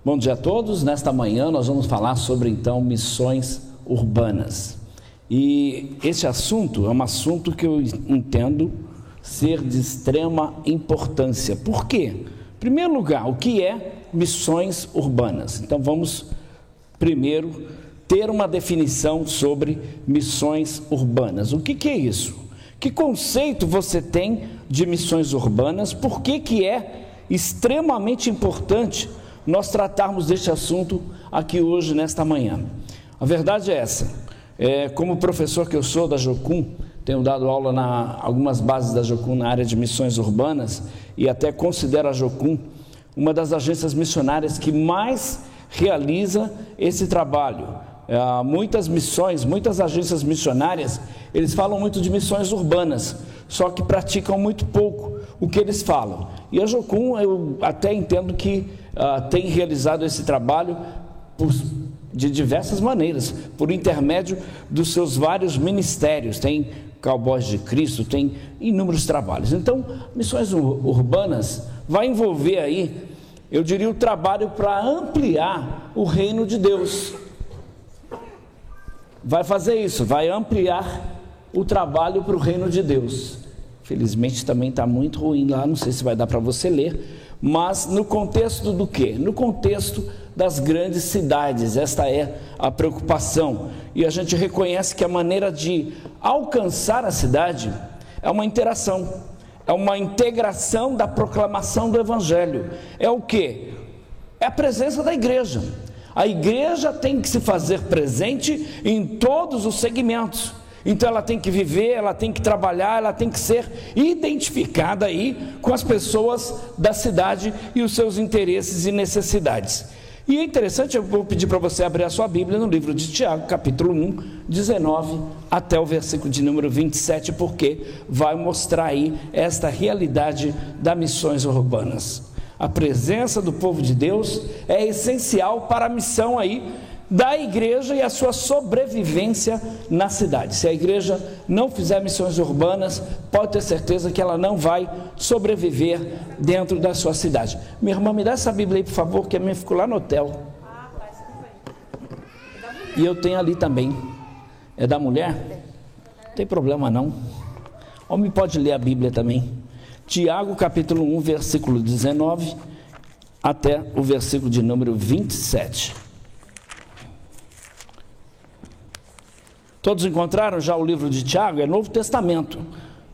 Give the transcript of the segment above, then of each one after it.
Bom dia a todos. Nesta manhã nós vamos falar sobre então missões urbanas. E esse assunto é um assunto que eu entendo ser de extrema importância. Por quê? Em primeiro lugar, o que é missões urbanas? Então vamos primeiro ter uma definição sobre missões urbanas. O que é isso? Que conceito você tem de missões urbanas? Por que é extremamente importante nós tratarmos deste assunto aqui hoje, nesta manhã? A verdade é essa. Como professor que eu sou da Jocum, tenho dado aula algumas bases da Jocum na área de missões urbanas e até considero a Jocum uma das agências missionárias que mais realiza esse trabalho. Muitas missões, muitas agências missionárias, eles falam muito de missões urbanas, só que praticam muito pouco o que eles falam. E a Jocum, eu até entendo que tem realizado esse trabalho de diversas maneiras, por intermédio dos seus vários ministérios. Tem Cowboys de Cristo, tem inúmeros trabalhos. Então, missões urbanas vai envolver aí, eu diria, o trabalho para ampliar o reino de Deus. Vai fazer isso, vai ampliar o trabalho para o reino de Deus. Felizmente também está muito ruim lá, não sei se vai dar para você ler, mas no contexto do quê? No contexto das grandes cidades. Esta é a preocupação, e a gente reconhece que a maneira de alcançar a cidade é uma interação, é uma integração da proclamação do Evangelho. É o quê? É a presença da igreja. A igreja tem que se fazer presente em todos os segmentos. Então ela tem que viver, ela tem que trabalhar, ela tem que ser identificada aí com as pessoas da cidade e os seus interesses e necessidades. E é interessante, eu vou pedir para você abrir a sua Bíblia no livro de Tiago, capítulo 1, 19 até o versículo de número 27, porque vai mostrar aí esta realidade das missões urbanas. A presença do povo de Deus é essencial para a missão aí da igreja e a sua sobrevivência na cidade. Se a igreja não fizer missões urbanas, pode ter certeza que ela não vai sobreviver dentro da sua cidade. Minha irmã, me dá essa Bíblia aí, por favor, que a minha ficou lá no hotel. E eu tenho ali também. É da mulher? Não tem problema não. Homem pode ler a Bíblia também. Tiago, capítulo 1, versículo 19 até o versículo de número 27. Todos encontraram já o livro de Tiago? É Novo Testamento,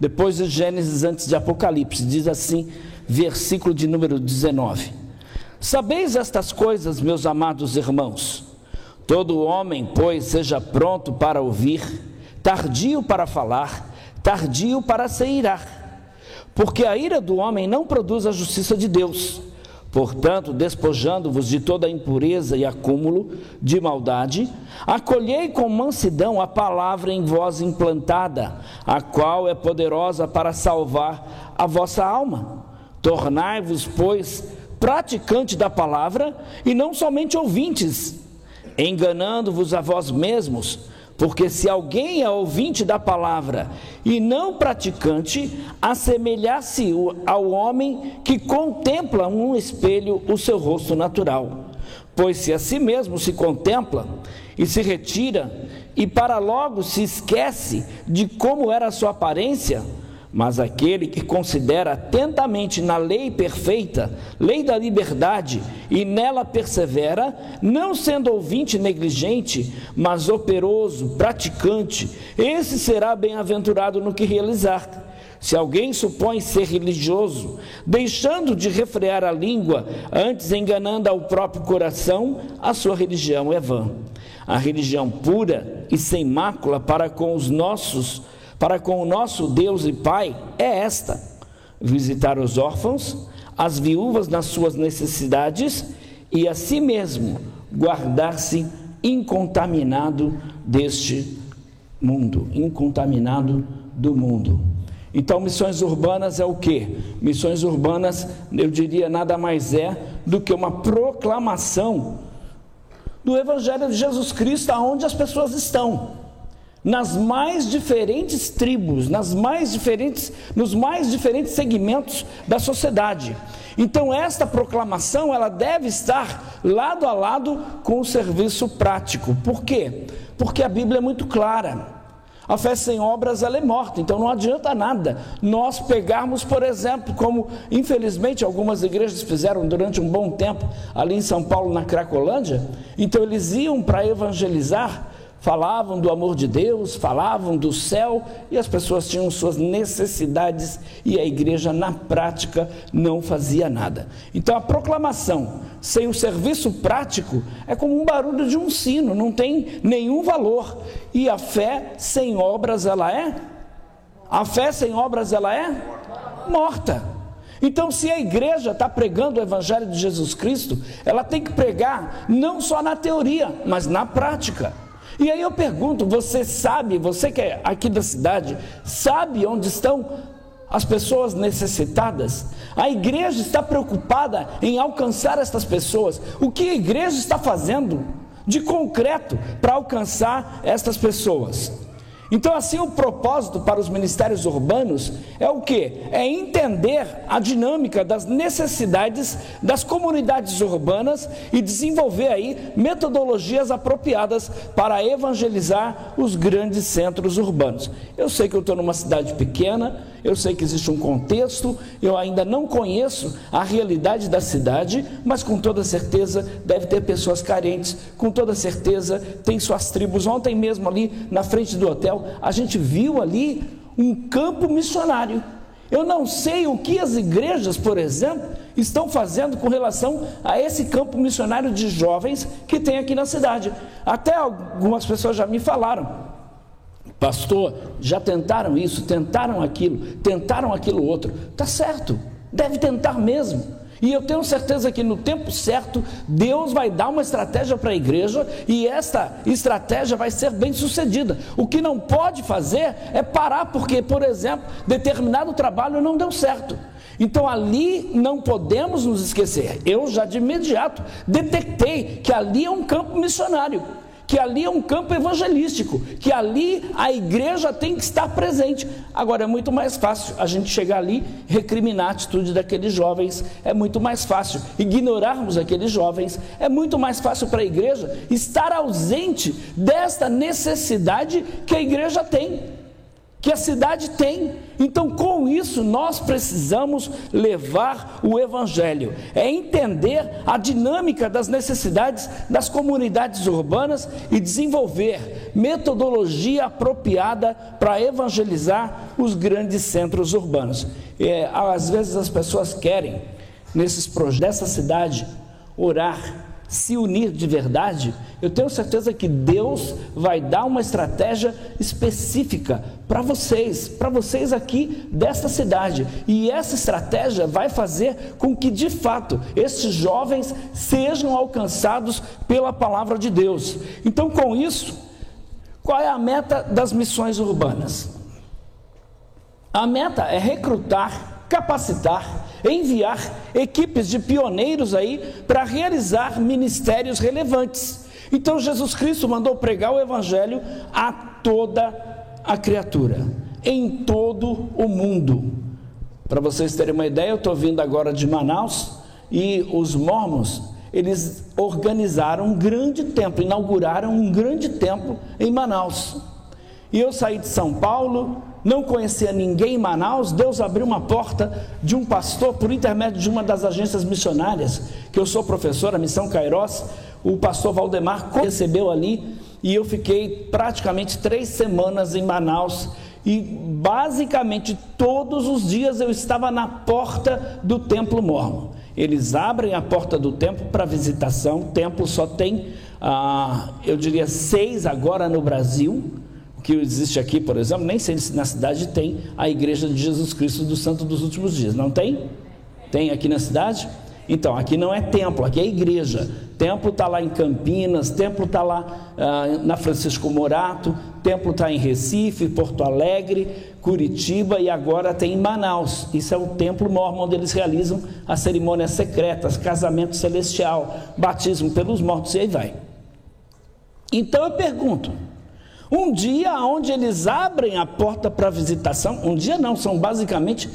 depois de Gênesis, antes de Apocalipse. Diz assim, versículo de número 19: Sabeis estas coisas, meus amados irmãos? Todo homem, pois, seja pronto para ouvir, tardio para falar, tardio para se irar, porque a ira do homem não produz a justiça de Deus. Portanto, despojando-vos de toda a impureza e acúmulo de maldade, acolhei com mansidão a palavra em vós implantada, a qual é poderosa para salvar a vossa alma. Tornai-vos, pois, praticante da palavra e não somente ouvintes, enganando-vos a vós mesmos. Porque se alguém é ouvinte da palavra e não praticante, assemelhar-se ao homem que contempla um espelho o seu rosto natural. Pois se a si mesmo se contempla e se retira, e para logo se esquece de como era a sua aparência, mas aquele que considera atentamente na lei perfeita, lei da liberdade, e nela persevera, não sendo ouvinte negligente, mas operoso, praticante, esse será bem-aventurado no que realizar. Se alguém supõe ser religioso, deixando de refrear a língua, antes enganando ao próprio coração, a sua religião é vã. A religião pura e sem mácula para com o nosso Deus e Pai é esta: visitar os órfãos, as viúvas nas suas necessidades e a si mesmo guardar-se incontaminado deste mundo, incontaminado do mundo. Então, missões urbanas é o quê? Missões urbanas, eu diria, nada mais é do que uma proclamação do Evangelho de Jesus Cristo aonde as pessoas estão. nas mais diferentes tribos, nos mais diferentes segmentos da sociedade. Então esta proclamação, ela deve estar lado a lado com o serviço prático. Por quê? Porque a Bíblia é muito clara. A fé sem obras, ela é morta. Então não adianta nada nós pegarmos, por exemplo, como infelizmente algumas igrejas fizeram durante um bom tempo ali em São Paulo, na Cracolândia. Então eles iam para evangelizar, falavam do amor de Deus, falavam do céu, e as pessoas tinham suas necessidades, e a igreja na prática não fazia nada. Então a proclamação sem o serviço prático é como um barulho de um sino, não tem nenhum valor. E a fé sem obras, ela é? A fé sem obras, ela é? Morta. Então, se a igreja está pregando o Evangelho de Jesus Cristo, ela tem que pregar não só na teoria, mas na prática. E aí eu pergunto, você sabe, você que é aqui da cidade, sabe onde estão as pessoas necessitadas? A igreja está preocupada em alcançar estas pessoas. O que a igreja está fazendo de concreto para alcançar estas pessoas? Então, assim, o propósito para os ministérios urbanos é o quê? É entender a dinâmica das necessidades das comunidades urbanas e desenvolver aí metodologias apropriadas para evangelizar os grandes centros urbanos. Eu sei que eu estou numa cidade pequena, eu sei que existe um contexto, eu ainda não conheço a realidade da cidade, mas com toda certeza deve ter pessoas carentes, com toda certeza tem suas tribos. Ontem mesmo ali na frente do hotel, a gente viu ali um campo missionário. Eu não sei o que as igrejas, por exemplo, estão fazendo com relação a esse campo missionário de jovens que tem aqui na cidade. Até algumas pessoas já me falaram: pastor, já tentaram isso, tentaram aquilo outro. Está certo, deve tentar mesmo. E eu tenho certeza que no tempo certo, Deus vai dar uma estratégia para a igreja, e esta estratégia vai ser bem sucedida. O que não pode fazer é parar, porque, por exemplo, determinado trabalho não deu certo. Então ali não podemos nos esquecer. Eu já de imediato detectei que ali é um campo missionário, que ali é um campo evangelístico, que ali a igreja tem que estar presente. Agora é muito mais fácil a gente chegar ali, recriminar a atitude daqueles jovens, é muito mais fácil ignorarmos aqueles jovens, é muito mais fácil para a igreja estar ausente desta necessidade que a igreja tem, que a cidade tem. Então, com isso, nós precisamos levar o Evangelho, é entender a dinâmica das necessidades das comunidades urbanas e desenvolver metodologia apropriada para evangelizar os grandes centros urbanos. Às vezes as pessoas querem, nesses projetos dessa cidade, orar, se unir de verdade. Eu tenho certeza que Deus vai dar uma estratégia específica para vocês aqui desta cidade, e essa estratégia vai fazer com que de fato estes jovens sejam alcançados pela palavra de Deus. Então, com isso, qual é a meta das missões urbanas? A meta é recrutar, capacitar, enviar equipes de pioneiros aí para realizar ministérios relevantes. Então Jesus Cristo mandou pregar o Evangelho a toda a criatura, em todo o mundo. Para vocês terem uma ideia, eu estou vindo agora de Manaus, e os mormons, eles organizaram um grande templo, inauguraram um grande templo em Manaus. E eu saí de São Paulo, não conhecia ninguém em Manaus. Deus abriu uma porta de um pastor, por intermédio de uma das agências missionárias, que eu sou professor, a Missão Kairos. O pastor Valdemar recebeu ali, e eu fiquei praticamente 3 semanas em Manaus, e basicamente todos os dias eu estava na porta do templo mormon. Eles abrem a porta do templo para visitação. O templo só tem, eu diria, 6 agora no Brasil. O que existe aqui, por exemplo, nem sei se na cidade tem a Igreja de Jesus Cristo do Santo dos Últimos Dias. Não tem? Tem aqui na cidade? Então, aqui não é templo, aqui é igreja. Templo está lá em Campinas, templo está lá na Francisco Morato, templo está em Recife, Porto Alegre, Curitiba, e agora tem em Manaus. Isso é o templo mormon, onde eles realizam as cerimônias secretas, casamento celestial, batismo pelos mortos, e aí vai. Então eu pergunto, Um dia onde eles abrem a porta para visitação, um dia não, são basicamente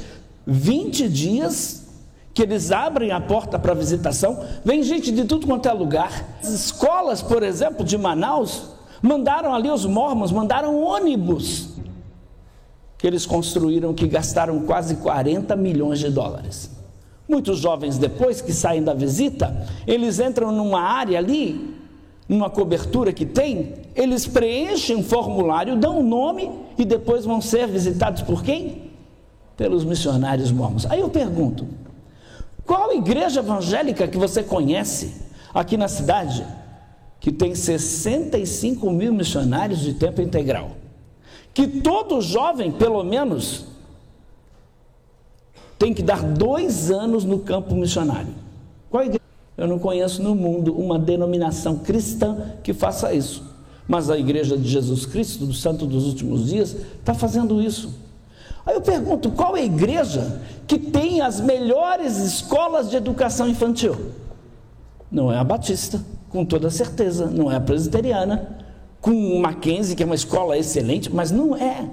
20 dias que eles abrem a porta para visitação, vem gente de tudo quanto é lugar. As escolas, por exemplo, de Manaus, mandaram ali os mormons, mandaram ônibus que eles construíram, que gastaram quase 40 milhões de dólares. Muitos jovens, depois que saem da visita, eles entram numa área ali, numa cobertura que tem, eles preenchem um formulário, dão um nome e depois vão ser visitados por quem? Pelos missionários mormons. Aí eu pergunto, qual igreja evangélica que você conhece aqui na cidade que tem 65 mil missionários de tempo integral? Que todo jovem, pelo menos, tem que dar 2 anos no campo missionário. Qual igreja? Eu não conheço no mundo uma denominação cristã que faça isso. Mas a Igreja de Jesus Cristo, do Santo dos Últimos Dias, está fazendo isso. Aí eu pergunto, qual é a igreja que tem as melhores escolas de educação infantil? Não é a Batista, com toda certeza. Não é a Presbiteriana, com o Mackenzie, que é uma escola excelente, mas não é.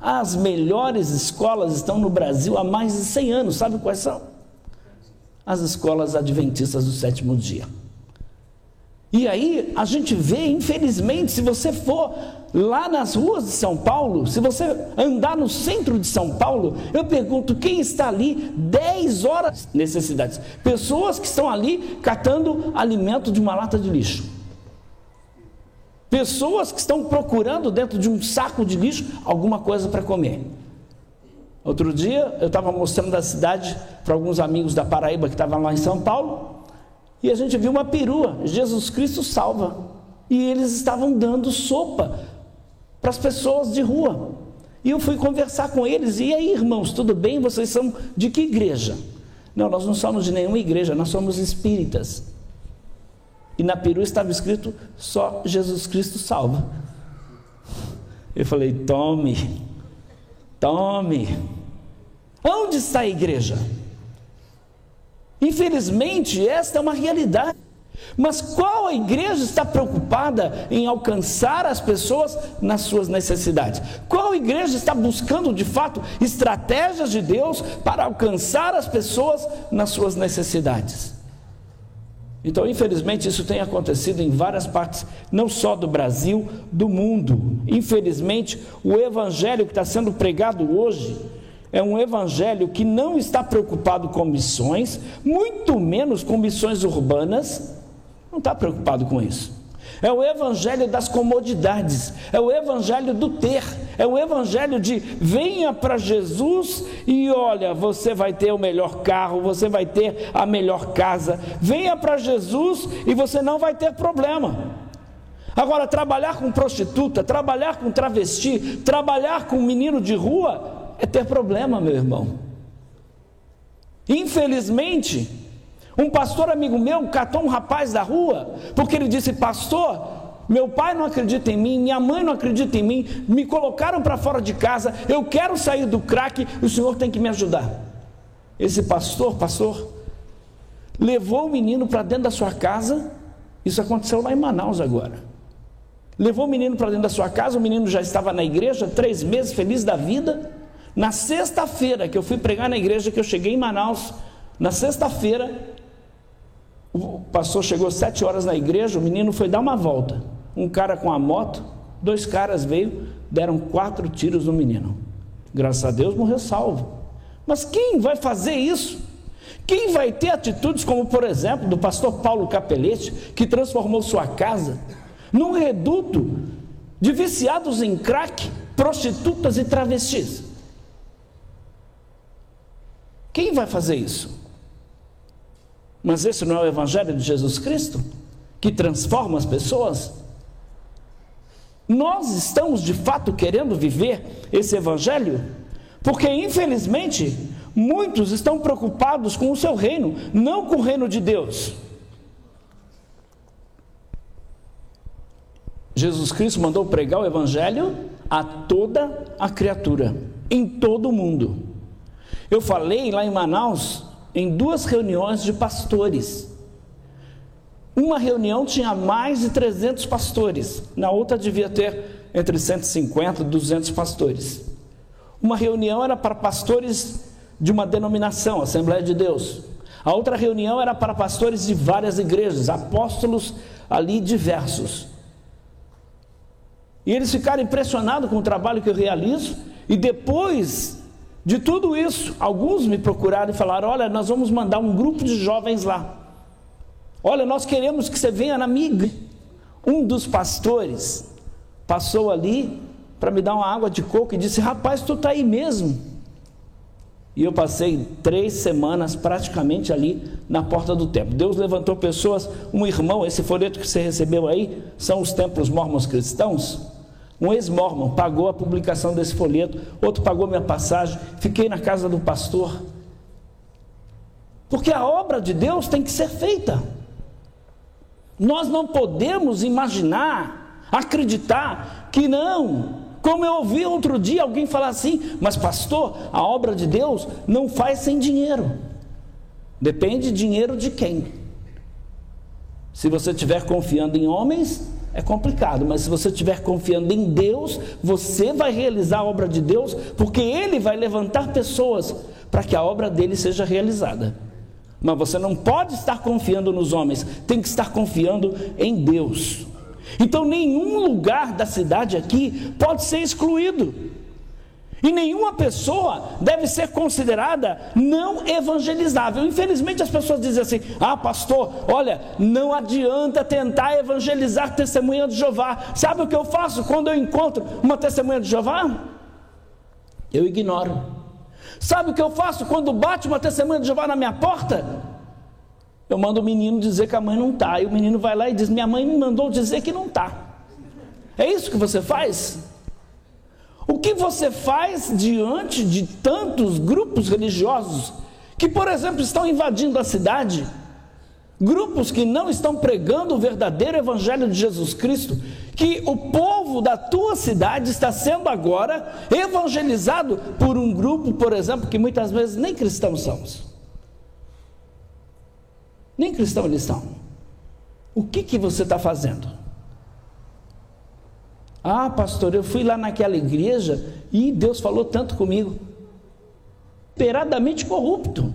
As melhores escolas estão no Brasil há mais de 100 anos. Sabe quais são? As escolas adventistas do sétimo dia. E aí a gente vê, infelizmente, se você for lá nas ruas de São Paulo, se você andar no centro de São Paulo, eu pergunto, quem está ali 10 horas necessidades? Pessoas que estão ali catando alimento de uma lata de lixo. Pessoas que estão procurando dentro de um saco de lixo alguma coisa para comer. Outro dia eu estava mostrando a cidade para alguns amigos da Paraíba que estavam lá em São Paulo, e a gente viu uma perua, Jesus Cristo salva, e eles estavam dando sopa para as pessoas de rua, e eu fui conversar com eles, e aí, irmãos, tudo bem? Vocês são de que igreja? Não, nós não somos de nenhuma igreja, nós somos espíritas. E na perua estava escrito, só Jesus Cristo salva. Eu falei, tome, onde está a igreja? Infelizmente, esta é uma realidade. Mas qual a igreja está preocupada em alcançar as pessoas nas suas necessidades? Qual igreja está buscando de fato estratégias de Deus para alcançar as pessoas nas suas necessidades? Então, infelizmente, isso tem acontecido em várias partes, não só do Brasil, do mundo. Infelizmente, o evangelho que está sendo pregado hoje é um evangelho que não está preocupado com missões, muito menos com missões urbanas, não está preocupado com isso. É o evangelho das comodidades, é o evangelho do ter, é o evangelho de venha para Jesus e olha, você vai ter o melhor carro, você vai ter a melhor casa, venha para Jesus e você não vai ter problema. Agora, trabalhar com prostituta, trabalhar com travesti, trabalhar com menino de rua, é ter problema, meu irmão. Infelizmente, um pastor amigo meu catou um rapaz da rua, porque ele disse, pastor, meu pai não acredita em mim, minha mãe não acredita em mim, me colocaram para fora de casa, eu quero sair do crack, o senhor tem que me ajudar. Esse pastor, levou o menino para dentro da sua casa, isso aconteceu lá em Manaus agora. Levou o menino para dentro da sua casa, o menino já estava na igreja, 3 meses, feliz da vida. Na sexta-feira que eu fui pregar na igreja, que eu cheguei em Manaus, na sexta-feira, o pastor chegou 7 horas na igreja, o menino foi dar uma volta, um cara com a moto, 2 caras veio, deram 4 tiros no menino, graças a Deus morreu salvo. Mas quem vai fazer isso? Quem vai ter atitudes como, por exemplo, do pastor Paulo Capelete, que transformou sua casa num reduto de viciados em crack, prostitutas e travestis? Quem vai fazer isso? Mas esse não é o evangelho de Jesus Cristo, que transforma as pessoas? Nós estamos de fato querendo viver esse evangelho? Porque infelizmente, muitos estão preocupados com o seu reino, não com o reino de Deus. Jesus Cristo mandou pregar o evangelho a toda a criatura, em todo o mundo. Eu falei lá em Manaus, em 2 reuniões de pastores. Uma reunião tinha mais de 300 pastores, na outra devia ter entre 150 e 200 pastores. Uma reunião era para pastores de uma denominação, Assembleia de Deus. A outra reunião era para pastores de várias igrejas, apóstolos ali diversos. E eles ficaram impressionados com o trabalho que eu realizo, e depois de tudo isso, alguns me procuraram e falaram: olha, nós vamos mandar um grupo de jovens lá. Olha, nós queremos que você venha na minha igreja. Um dos pastores passou ali para me dar uma água de coco e disse: rapaz, tu está aí mesmo? E eu passei 3 semanas praticamente ali na porta do templo. Deus levantou pessoas, um irmão, esse folheto que você recebeu aí, são os templos mormons cristãos. Um ex-mormon pagou a publicação desse folheto, outro pagou minha passagem, fiquei na casa do pastor. Porque a obra de Deus tem que ser feita. Nós não podemos imaginar, acreditar que não. Como eu ouvi outro dia alguém falar assim: mas pastor, a obra de Deus não faz sem dinheiro. Depende de dinheiro de quem. Se você estiver confiando em homens, é complicado, mas se você estiver confiando em Deus, você vai realizar a obra de Deus, porque Ele vai levantar pessoas para que a obra dele seja realizada. Mas você não pode estar confiando nos homens, tem que estar confiando em Deus. Então nenhum lugar da cidade aqui pode ser excluído, e nenhuma pessoa deve ser considerada não evangelizável. Infelizmente as pessoas dizem assim: ah, pastor, olha, não adianta tentar evangelizar testemunha de Jeová. Sabe o que eu faço quando eu encontro uma testemunha de Jeová? Eu ignoro. Sabe o que eu faço quando bate uma testemunha de Jeová na minha porta? Eu mando o menino dizer que a mãe não está, e o menino vai lá e diz: minha mãe me mandou dizer que não está. É isso que você faz? O que você faz diante de tantos grupos religiosos que, por exemplo, estão invadindo a cidade? Grupos que não estão pregando o verdadeiro evangelho de Jesus Cristo, que o povo da tua cidade está sendo agora evangelizado por um grupo, por exemplo, que muitas vezes nem cristãos somos. Nem cristãos eles são. O que você está fazendo? Ah, pastor, eu fui lá naquela igreja e Deus falou tanto comigo. Desesperadamente corrupto.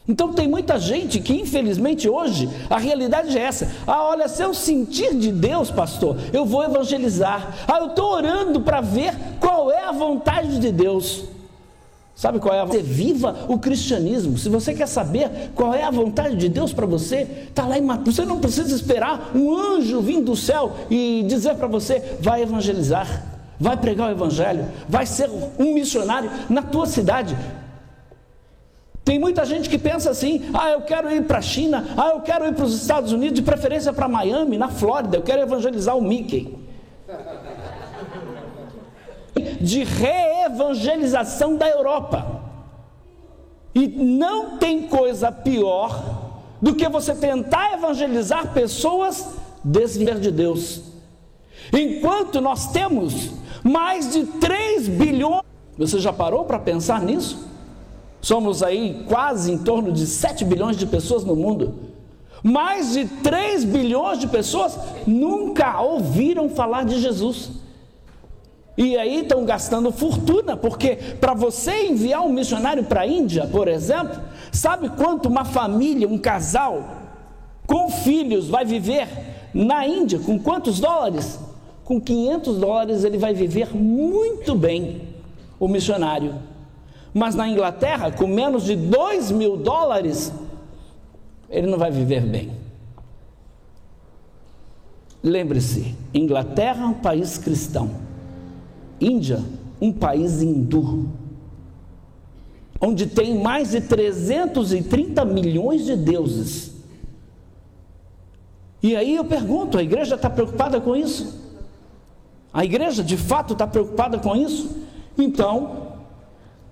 Então tem muita gente que infelizmente hoje a realidade é essa: ah, olha, se eu sentir de Deus, pastor, eu vou evangelizar. Ah, eu estou orando para ver qual é a vontade de Deus. Sabe qual é a vontade? Você viva o cristianismo. Se você quer saber qual é a vontade de Deus para você, está lá em Mateus. Você não precisa esperar um anjo vir do céu e dizer para você: vai evangelizar, vai pregar o evangelho, vai ser um missionário na tua cidade. Tem muita gente que pensa assim: ah, eu quero ir para a China, ah, eu quero ir para os Estados Unidos, de preferência para Miami, na Flórida, eu quero evangelizar o Mickey. De reevangelização da Europa. E não tem coisa pior do que você tentar evangelizar pessoas desviar de Deus. Enquanto nós temos mais de 3 bilhões, você já parou para pensar nisso? Somos aí quase em torno de 7 bilhões de pessoas no mundo. Mais de 3 bilhões de pessoas nunca ouviram falar de Jesus. E aí estão gastando fortuna, porque para você enviar um missionário para a Índia, por exemplo, sabe quanto uma família, um casal com filhos vai viver na Índia? Com quantos dólares? Com $500 ele vai viver muito bem, o missionário. Mas na Inglaterra, com menos de $2.000, ele não vai viver bem. Lembre-se, Inglaterra é um país cristão. Índia, um país hindu, onde tem mais de 330 milhões de deuses. E aí eu pergunto: a igreja está preocupada com isso? A igreja de fato está preocupada com isso? Então,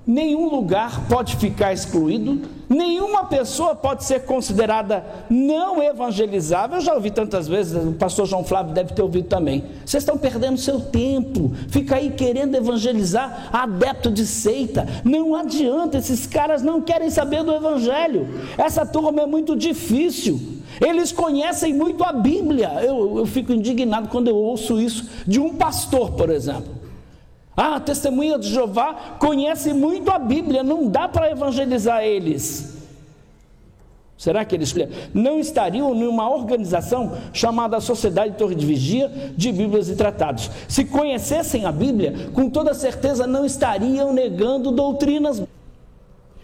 nenhum lugar pode ficar excluído, nenhuma pessoa pode ser considerada não evangelizável. Eu já ouvi tantas vezes, o pastor João Flávio deve ter ouvido também: vocês estão perdendo seu tempo, fica aí querendo evangelizar adepto de seita. Não adianta, esses caras não querem saber do evangelho, essa turma é muito difícil, Eles conhecem muito a Bíblia. Eu fico indignado quando eu ouço isso de um pastor, por exemplo. A testemunha de Jeová conhece muito a Bíblia, não dá para evangelizar eles. Será que eles não estariam em uma organização chamada Sociedade Torre de Vigia de Bíblias e Tratados? Se conhecessem a Bíblia, com toda certeza não estariam negando doutrinas.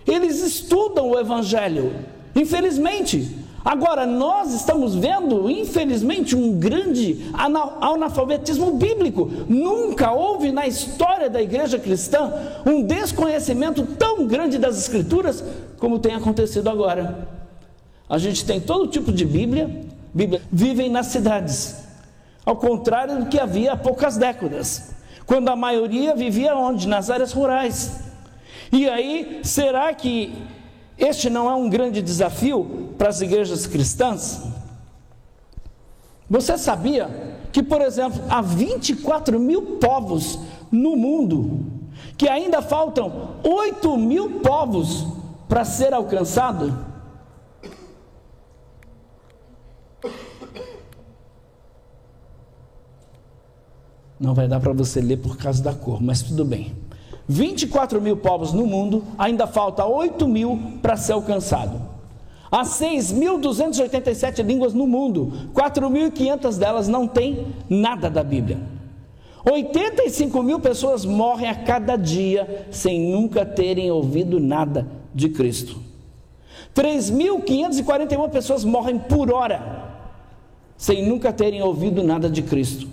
Eles estudam o Evangelho, infelizmente. Agora, nós estamos vendo, infelizmente, um grande analfabetismo bíblico. Nunca houve na história da igreja cristã um desconhecimento tão grande das Escrituras como tem acontecido agora. A gente tem todo tipo de Bíblia, vivem nas cidades, ao contrário do que havia há poucas décadas, quando a maioria vivia onde? Nas áreas rurais. E aí, será que este não é um grande desafio para as igrejas cristãs? Você sabia que, por exemplo, há 24 mil povos no mundo, que ainda faltam 8 mil povos para ser alcançado? Não vai dar para você ler por causa da cor, mas tudo bem. 24 mil povos no mundo, ainda falta 8 mil para ser alcançado. Há 6.287 línguas no mundo, 4.500 delas não têm nada da Bíblia. 85 mil pessoas morrem a cada dia sem nunca terem ouvido nada de Cristo. 3.541 pessoas morrem por hora sem nunca terem ouvido nada de Cristo.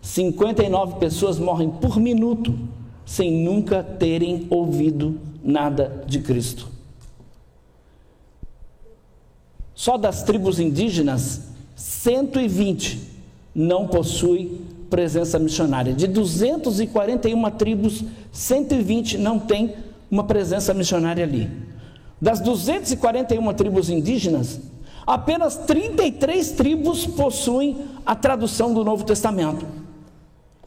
59 pessoas morrem por minuto sem nunca terem ouvido nada de Cristo. Só das tribos indígenas, 120 não possuem presença missionária. De 241 tribos, 120 não tem uma presença missionária ali. Das 241 tribos indígenas, apenas 33 tribos possuem a tradução do Novo Testamento.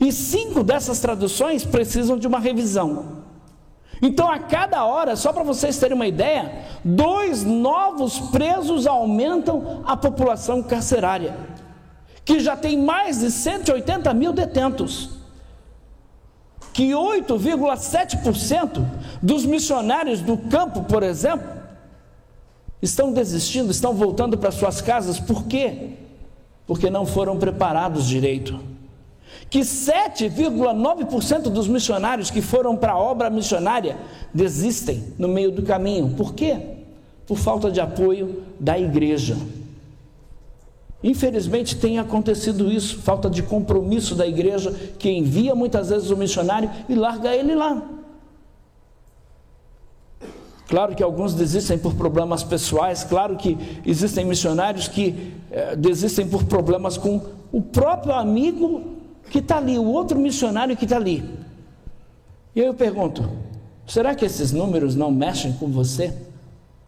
E 5 dessas traduções precisam de uma revisão. Então, a cada hora, só para vocês terem uma ideia, 2 novos presos aumentam a população carcerária, que já tem mais de 180 mil detentos. Que 8,7% dos missionários do campo, por exemplo, estão desistindo, estão voltando para suas casas. Por quê? Porque não foram preparados direito. Que 7,9% dos missionários que foram para a obra missionária desistem no meio do caminho. Por quê? Por falta de apoio da igreja. Infelizmente tem acontecido isso, falta de compromisso da igreja, que envia muitas vezes o missionário e larga ele lá. Claro que alguns desistem por problemas pessoais, claro que existem missionários que desistem por problemas com o próprio amigo que está ali, o outro missionário que está ali. E eu pergunto, será que esses números não mexem com você?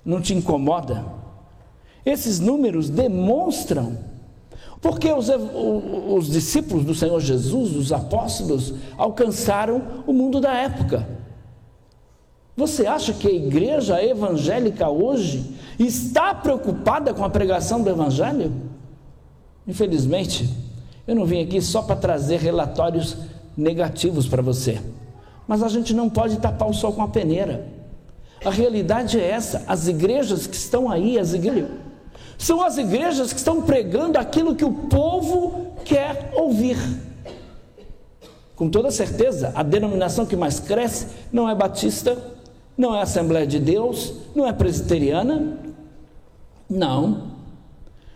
Não te incomoda? Esses números demonstram, porque os discípulos do Senhor Jesus, os apóstolos, alcançaram o mundo da época. Você acha que a igreja evangélica hoje está preocupada com a pregação do evangelho? Infelizmente, eu não vim aqui só para trazer relatórios negativos para você, mas a gente não pode tapar o sol com a peneira. A realidade é essa. As igrejas que estão aí, são as igrejas que estão pregando aquilo que o povo quer ouvir. Com toda certeza, a denominação que mais cresce não é batista, não é Assembleia de Deus, não é presbiteriana, não.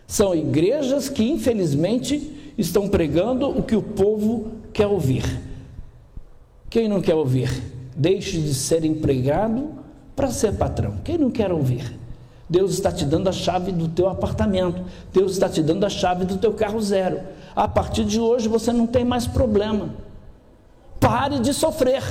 São igrejas que, infelizmente, estão pregando o que o povo quer ouvir. Quem não quer ouvir? Deixe de ser empregado para ser patrão. Quem não quer ouvir? Deus está te dando a chave do teu apartamento, Deus está te dando a chave do teu carro zero. A partir de hoje você não tem mais problema. Pare de sofrer.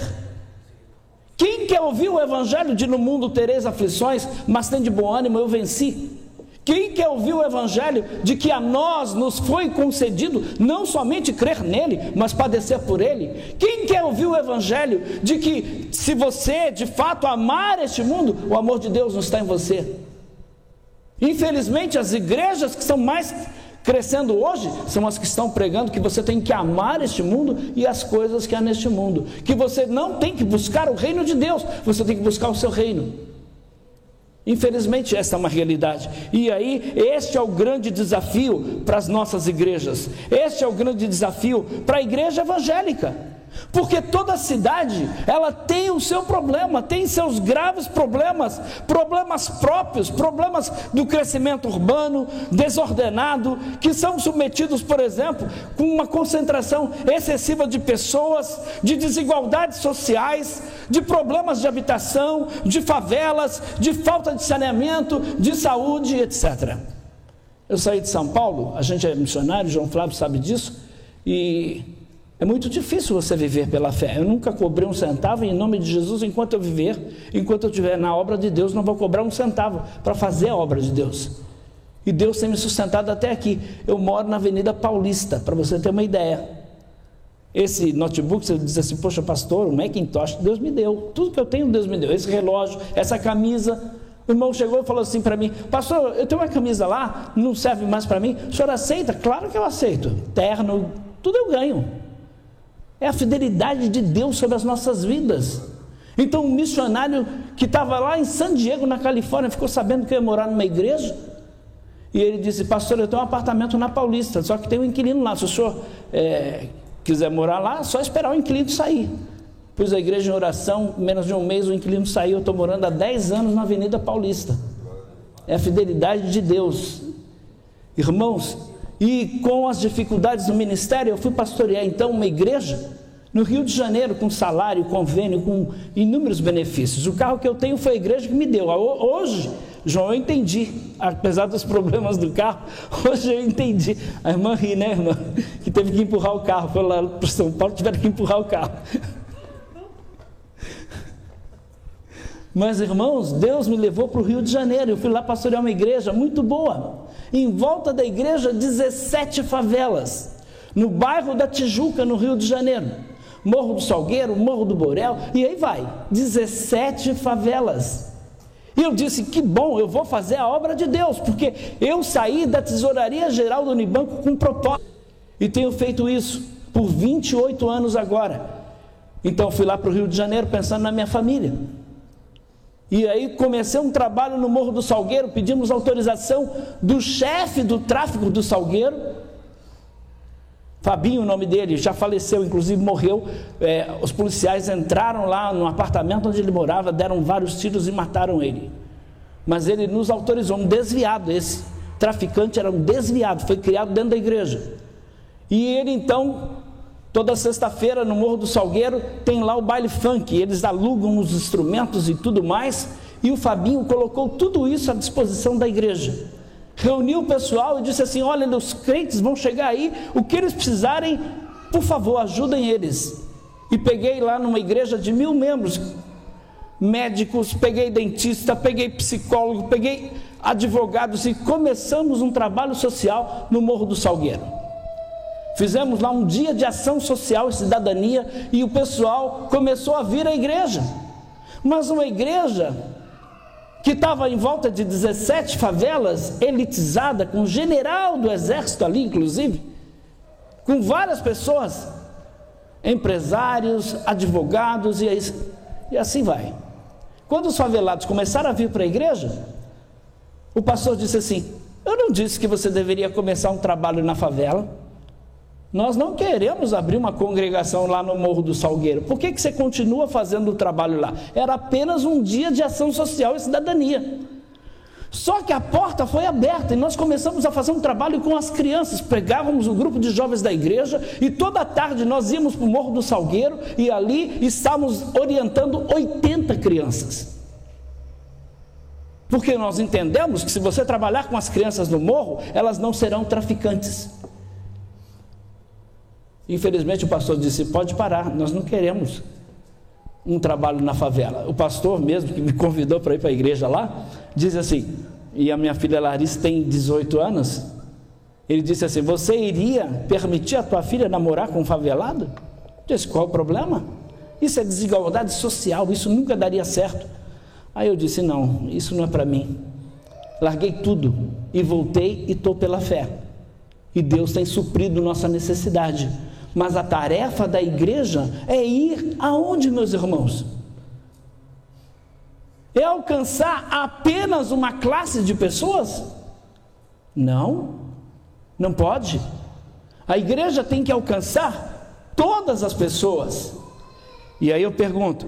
Quem quer ouvir o evangelho de no mundo tereis aflições, mas tem de bom ânimo, eu venci? Quem quer ouvir o evangelho de que a nós nos foi concedido não somente crer nele, mas padecer por ele? Quem quer ouvir o evangelho de que se você de fato amar este mundo, o amor de Deus não está em você? Infelizmente, as igrejas que estão mais crescendo hoje são as que estão pregando que você tem que amar este mundo e as coisas que há neste mundo, que você não tem que buscar o reino de Deus, você tem que buscar o seu reino. Infelizmente, essa é uma realidade. E aí, este é o grande desafio para as nossas igrejas. Este é o grande desafio para a igreja evangélica. Porque toda cidade, ela tem o seu problema, tem seus graves problemas, problemas próprios, problemas do crescimento urbano, desordenado, que são submetidos, por exemplo, com uma concentração excessiva de pessoas, de desigualdades sociais, de problemas de habitação, de favelas, de falta de saneamento, de saúde, etc. Eu saí de São Paulo, a gente é missionário, João Flávio sabe disso, e é muito difícil você viver pela fé. Eu nunca cobrei um centavo, e em nome de Jesus, enquanto eu viver, enquanto eu estiver na obra de Deus, não vou cobrar um centavo para fazer a obra de Deus. E Deus tem me sustentado até aqui. Eu moro na Avenida Paulista, para você ter uma ideia. Esse notebook, você diz assim, poxa pastor, o Macintosh, Deus me deu. Tudo que eu tenho, Deus me deu. Esse relógio, essa camisa. O irmão chegou e falou assim para mim, pastor, eu tenho uma camisa lá, não serve mais para mim. O senhor aceita? Claro que eu aceito. Terno, tudo eu ganho. É a fidelidade de Deus sobre as nossas vidas. Então um missionário que estava lá em San Diego, na Califórnia, ficou sabendo que eu ia morar numa igreja, e ele disse, pastor, eu tenho um apartamento na Paulista, só que tem um inquilino lá, se o senhor quiser morar lá, é só esperar o inquilino sair. Pus a igreja em oração, menos de um mês o inquilino saiu, eu estou morando há 10 anos na Avenida Paulista. É a fidelidade de Deus. Irmãos, e com as dificuldades do ministério, eu fui pastorear então uma igreja no Rio de Janeiro, com salário, convênio, com inúmeros benefícios. O carro que eu tenho foi a igreja que me deu. Hoje, João, eu entendi, apesar dos problemas do carro, hoje eu entendi. A irmã ri, né, irmã? Que teve que empurrar o carro, foi lá para São Paulo, tiveram que empurrar o carro. Mas, irmãos, Deus me levou para o Rio de Janeiro, eu fui lá pastorear uma igreja muito boa. Em volta da igreja, 17 favelas, no bairro da Tijuca, no Rio de Janeiro. Morro do Salgueiro, Morro do Borel, e aí vai, 17 favelas. E eu disse, que bom, eu vou fazer a obra de Deus, porque eu saí da Tesouraria Geral do Unibanco com propósito, e tenho feito isso por 28 anos agora. Então fui lá para o Rio de Janeiro pensando na minha família. E aí comecei um trabalho no Morro do Salgueiro, pedimos autorização do chefe do tráfico do Salgueiro, Fabinho, o nome dele, já faleceu, inclusive morreu. Os policiais entraram lá no apartamento onde ele morava, deram vários tiros e mataram ele. Mas ele nos autorizou, um desviado, esse traficante era um desviado, foi criado dentro da igreja. E ele então, toda sexta-feira no Morro do Salgueiro, tem lá o baile funk, eles alugam os instrumentos e tudo mais, e o Fabinho colocou tudo isso à disposição da igreja. Reuniu o pessoal e disse assim, olha, os crentes vão chegar aí, o que eles precisarem, por favor, ajudem eles. E peguei lá numa igreja de 1000 membros, médicos, peguei dentista, peguei psicólogo, peguei advogados, e começamos um trabalho social no Morro do Salgueiro. Fizemos lá um dia de ação social e cidadania, e o pessoal começou a vir à igreja. Mas uma igreja que estava em volta de 17 favelas, elitizada, com um general do exército ali, inclusive, com várias pessoas, empresários, advogados, e assim vai. Quando os favelados começaram a vir para a igreja, o pastor disse assim, eu não disse que você deveria começar um trabalho na favela, nós não queremos abrir uma congregação lá no Morro do Salgueiro, por que você continua fazendo o trabalho lá? Era apenas um dia de ação social e cidadania. Só que a porta foi aberta e nós começamos a fazer um trabalho com as crianças, pegávamos o grupo de jovens da igreja e toda tarde nós íamos para o Morro do Salgueiro e ali estávamos orientando 80 crianças. Porque nós entendemos que se você trabalhar com as crianças no morro, elas não serão traficantes. Infelizmente o pastor disse, pode parar, nós não queremos um trabalho na favela. O pastor mesmo, que me convidou para ir para a igreja lá, diz assim, e a minha filha Larissa tem 18 anos, ele disse assim, você iria permitir a tua filha namorar com um favelado? Eu disse, qual o problema? Isso é desigualdade social, isso nunca daria certo. Aí eu disse, não, isso não é para mim. Larguei tudo e voltei e estou pela fé. E Deus tem suprido nossa necessidade. Mas a tarefa da igreja é ir aonde, meus irmãos? É alcançar apenas uma classe de pessoas? Não, não pode. A igreja tem que alcançar todas as pessoas. E aí eu pergunto,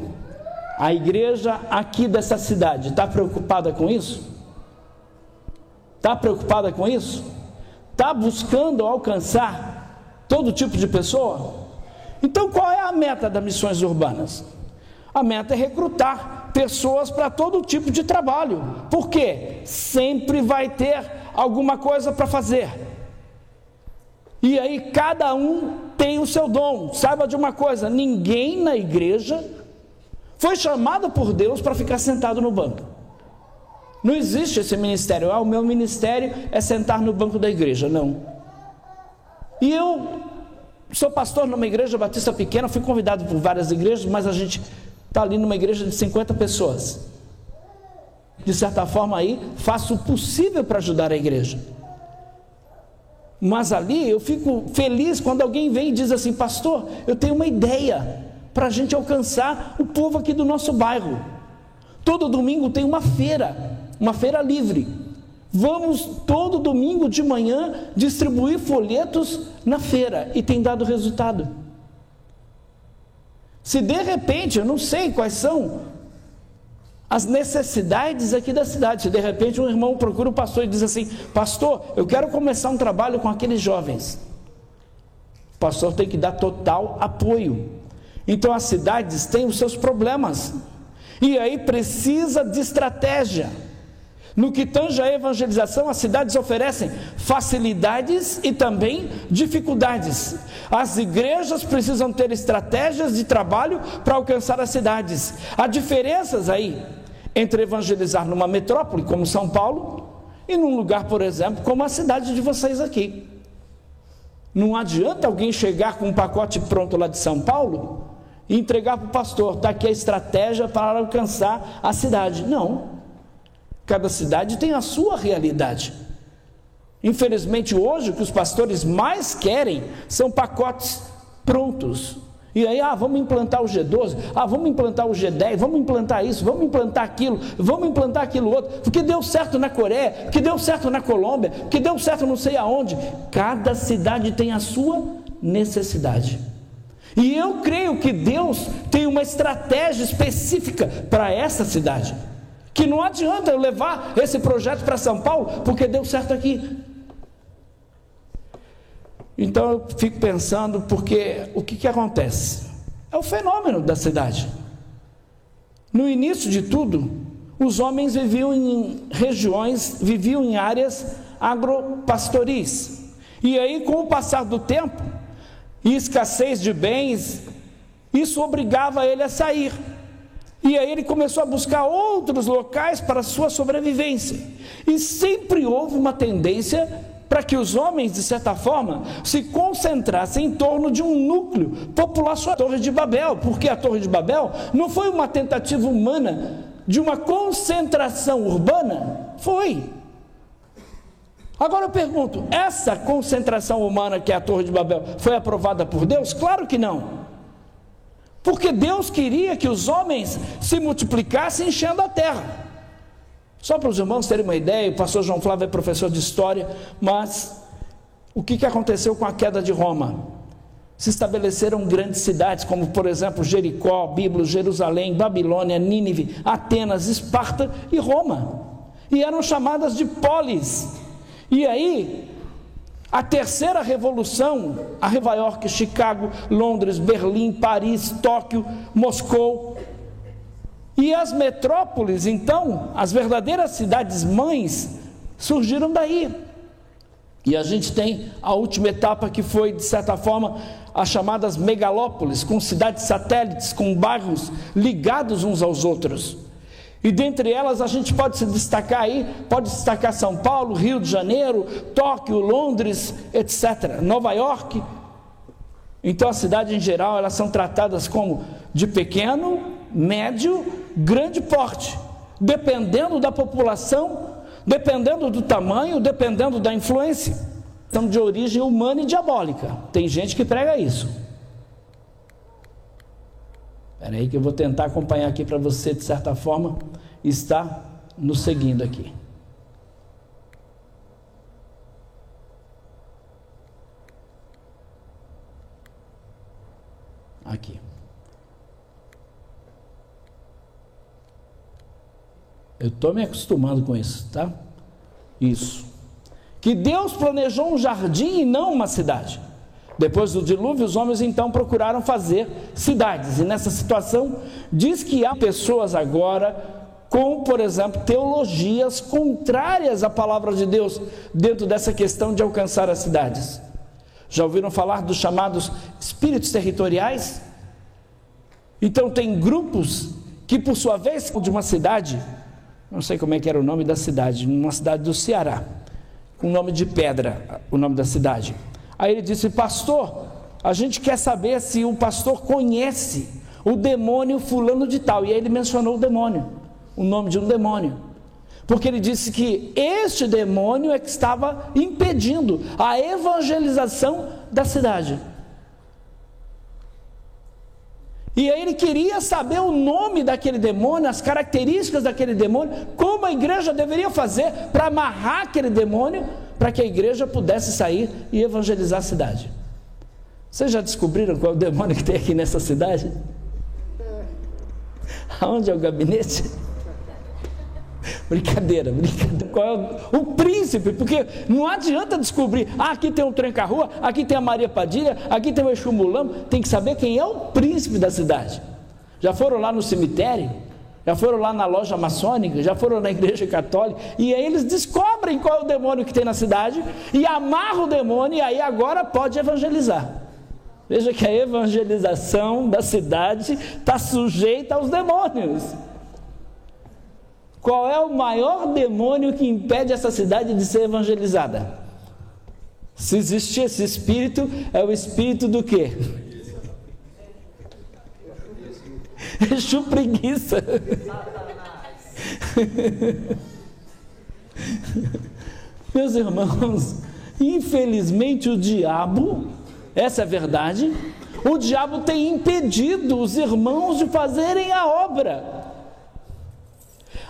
a igreja aqui dessa cidade está preocupada com isso? Está preocupada com isso? Está buscando alcançar todo tipo de pessoa? Então qual é a meta das missões urbanas? A meta é recrutar pessoas para todo tipo de trabalho. Por quê? Sempre vai ter alguma coisa para fazer. E aí cada um tem o seu dom. Saiba de uma coisa, ninguém na igreja foi chamado por Deus para ficar sentado no banco. Não existe esse ministério. O meu ministério é sentar no banco da igreja. Não. E eu sou pastor numa igreja batista pequena, fui convidado por várias igrejas, mas a gente está ali numa igreja de 50 pessoas. De certa forma aí, faço o possível para ajudar a igreja. Mas ali eu fico feliz quando alguém vem e diz assim: pastor, eu tenho uma ideia para a gente alcançar o povo aqui do nosso bairro. Todo domingo tem uma feira livre. Vamos todo domingo de manhã distribuir folhetos na feira, e tem dado resultado. Se de repente, eu não sei quais são as necessidades aqui da cidade, se de repente um irmão procura o pastor e diz assim: pastor, eu quero começar um trabalho com aqueles jovens. O pastor tem que dar total apoio. Então as cidades têm os seus problemas, e aí precisa de estratégia. No que tange à evangelização, as cidades oferecem facilidades e também dificuldades. As igrejas precisam ter estratégias de trabalho para alcançar as cidades. Há diferenças aí entre evangelizar numa metrópole como São Paulo e num lugar, por exemplo, como a cidade de vocês aqui. Não adianta alguém chegar com um pacote pronto lá de São Paulo e entregar para o pastor: está aqui a estratégia para alcançar a cidade. Não. Cada cidade tem a sua realidade. Infelizmente hoje o que os pastores mais querem são pacotes prontos. E aí, vamos implantar o G12, vamos implantar o G10, vamos implantar isso, vamos implantar aquilo, vamos implantar aquilo outro, porque deu certo na Coreia, porque deu certo na Colômbia, porque deu certo não sei aonde. Cada cidade tem a sua necessidade. E eu creio que Deus tem uma estratégia específica para essa cidade. Que não adianta eu levar esse projeto para São Paulo, porque deu certo aqui. Então eu fico pensando, porque o que acontece? É o fenômeno da cidade. No início de tudo, os homens viviam em áreas agropastoris. E aí, com o passar do tempo e escassez de bens, isso obrigava ele a sair. E aí ele começou a buscar outros locais para a sua sobrevivência. E sempre houve uma tendência para que os homens, de certa forma, se concentrassem em torno de um núcleo populacional. A Torre de Babel, porque a Torre de Babel não foi uma tentativa humana de uma concentração urbana? Foi. Agora eu pergunto, essa concentração humana que é a Torre de Babel foi aprovada por Deus? Claro que não. Porque Deus queria que os homens se multiplicassem enchendo a terra. Só para os irmãos terem uma ideia, o pastor João Flávio é professor de história, mas o que aconteceu com a queda de Roma? Se estabeleceram grandes cidades, como por exemplo Jericó, Bíblia, Jerusalém, Babilônia, Nínive, Atenas, Esparta e Roma. E eram chamadas de polis. E aí, a terceira revolução, a Nova York, Chicago, Londres, Berlim, Paris, Tóquio, Moscou. E as metrópoles, então, as verdadeiras cidades mães, surgiram daí. E a gente tem a última etapa, que foi, de certa forma, as chamadas megalópolis, com cidades satélites, com bairros ligados uns aos outros. E dentre elas a gente pode se destacar aí, pode destacar São Paulo, Rio de Janeiro, Tóquio, Londres, etc. Nova York. Então a cidade em geral, elas são tratadas como de pequeno, médio, grande porte. Dependendo da população, dependendo do tamanho, dependendo da influência, são de origem humana e diabólica. Tem gente que prega isso. Espera aí que eu vou tentar acompanhar aqui para você, de certa forma, estar nos seguindo aqui. Aqui. Eu estou me acostumando com isso, tá? Isso. Que Deus planejou um jardim e não uma cidade. Depois do dilúvio, os homens então procuraram fazer cidades. E nessa situação, diz que há pessoas agora com, por exemplo, teologias contrárias à palavra de Deus dentro dessa questão de alcançar as cidades. Já ouviram falar dos chamados espíritos territoriais? Então tem grupos que, por sua vez, de uma cidade, não sei como é que era o nome da cidade, numa cidade do Ceará, com o nome de Pedra, o nome da cidade. Aí ele disse: pastor, a gente quer saber se o pastor conhece o demônio fulano de tal. E aí ele mencionou o demônio, o nome de um demônio, porque ele disse que este demônio é que estava impedindo a evangelização da cidade. E aí ele queria saber o nome daquele demônio, as características daquele demônio, como a igreja deveria fazer para amarrar aquele demônio, para que a igreja pudesse sair e evangelizar a cidade. Vocês já descobriram qual é o demônio que tem aqui nessa cidade? Aonde é o gabinete? Brincadeira. Qual é o príncipe? Porque não adianta descobrir, aqui tem o Tranca-Rua, aqui tem a Maria Padilha, aqui tem o Exu Mulamo. Tem que saber quem é o príncipe da cidade. Já foram lá no cemitério? Já foram lá na loja maçônica? Já foram na igreja católica? E aí eles descobrem qual é o demônio que tem na cidade e amarram o demônio, e aí agora pode evangelizar. Veja que a evangelização da cidade está sujeita aos demônios. Qual é o maior demônio que impede essa cidade de ser evangelizada? Se existe esse espírito, é o espírito do quê? Exu preguiça. Meus irmãos, infelizmente o diabo, essa é a verdade, o diabo tem impedido os irmãos de fazerem a obra.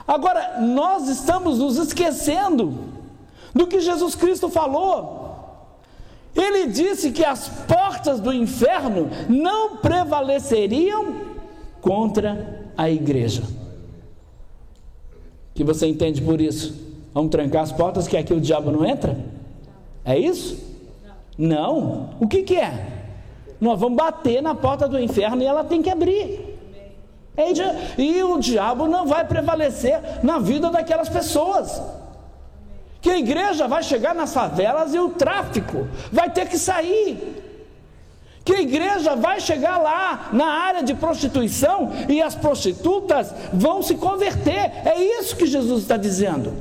Agora, nós estamos nos esquecendo do que Jesus Cristo falou. Ele disse que as portas do inferno não prevaleceriam contra a igreja. O que você entende por isso? Vamos trancar as portas que aqui o diabo não entra? É isso? Não. O que é? Nós vamos bater na porta do inferno e ela tem que abrir. E o diabo não vai prevalecer na vida daquelas pessoas. Que a igreja vai chegar nas favelas e o tráfico vai ter que sair. Que a igreja vai chegar lá na área de prostituição e as prostitutas vão se converter. É isso que Jesus está dizendo.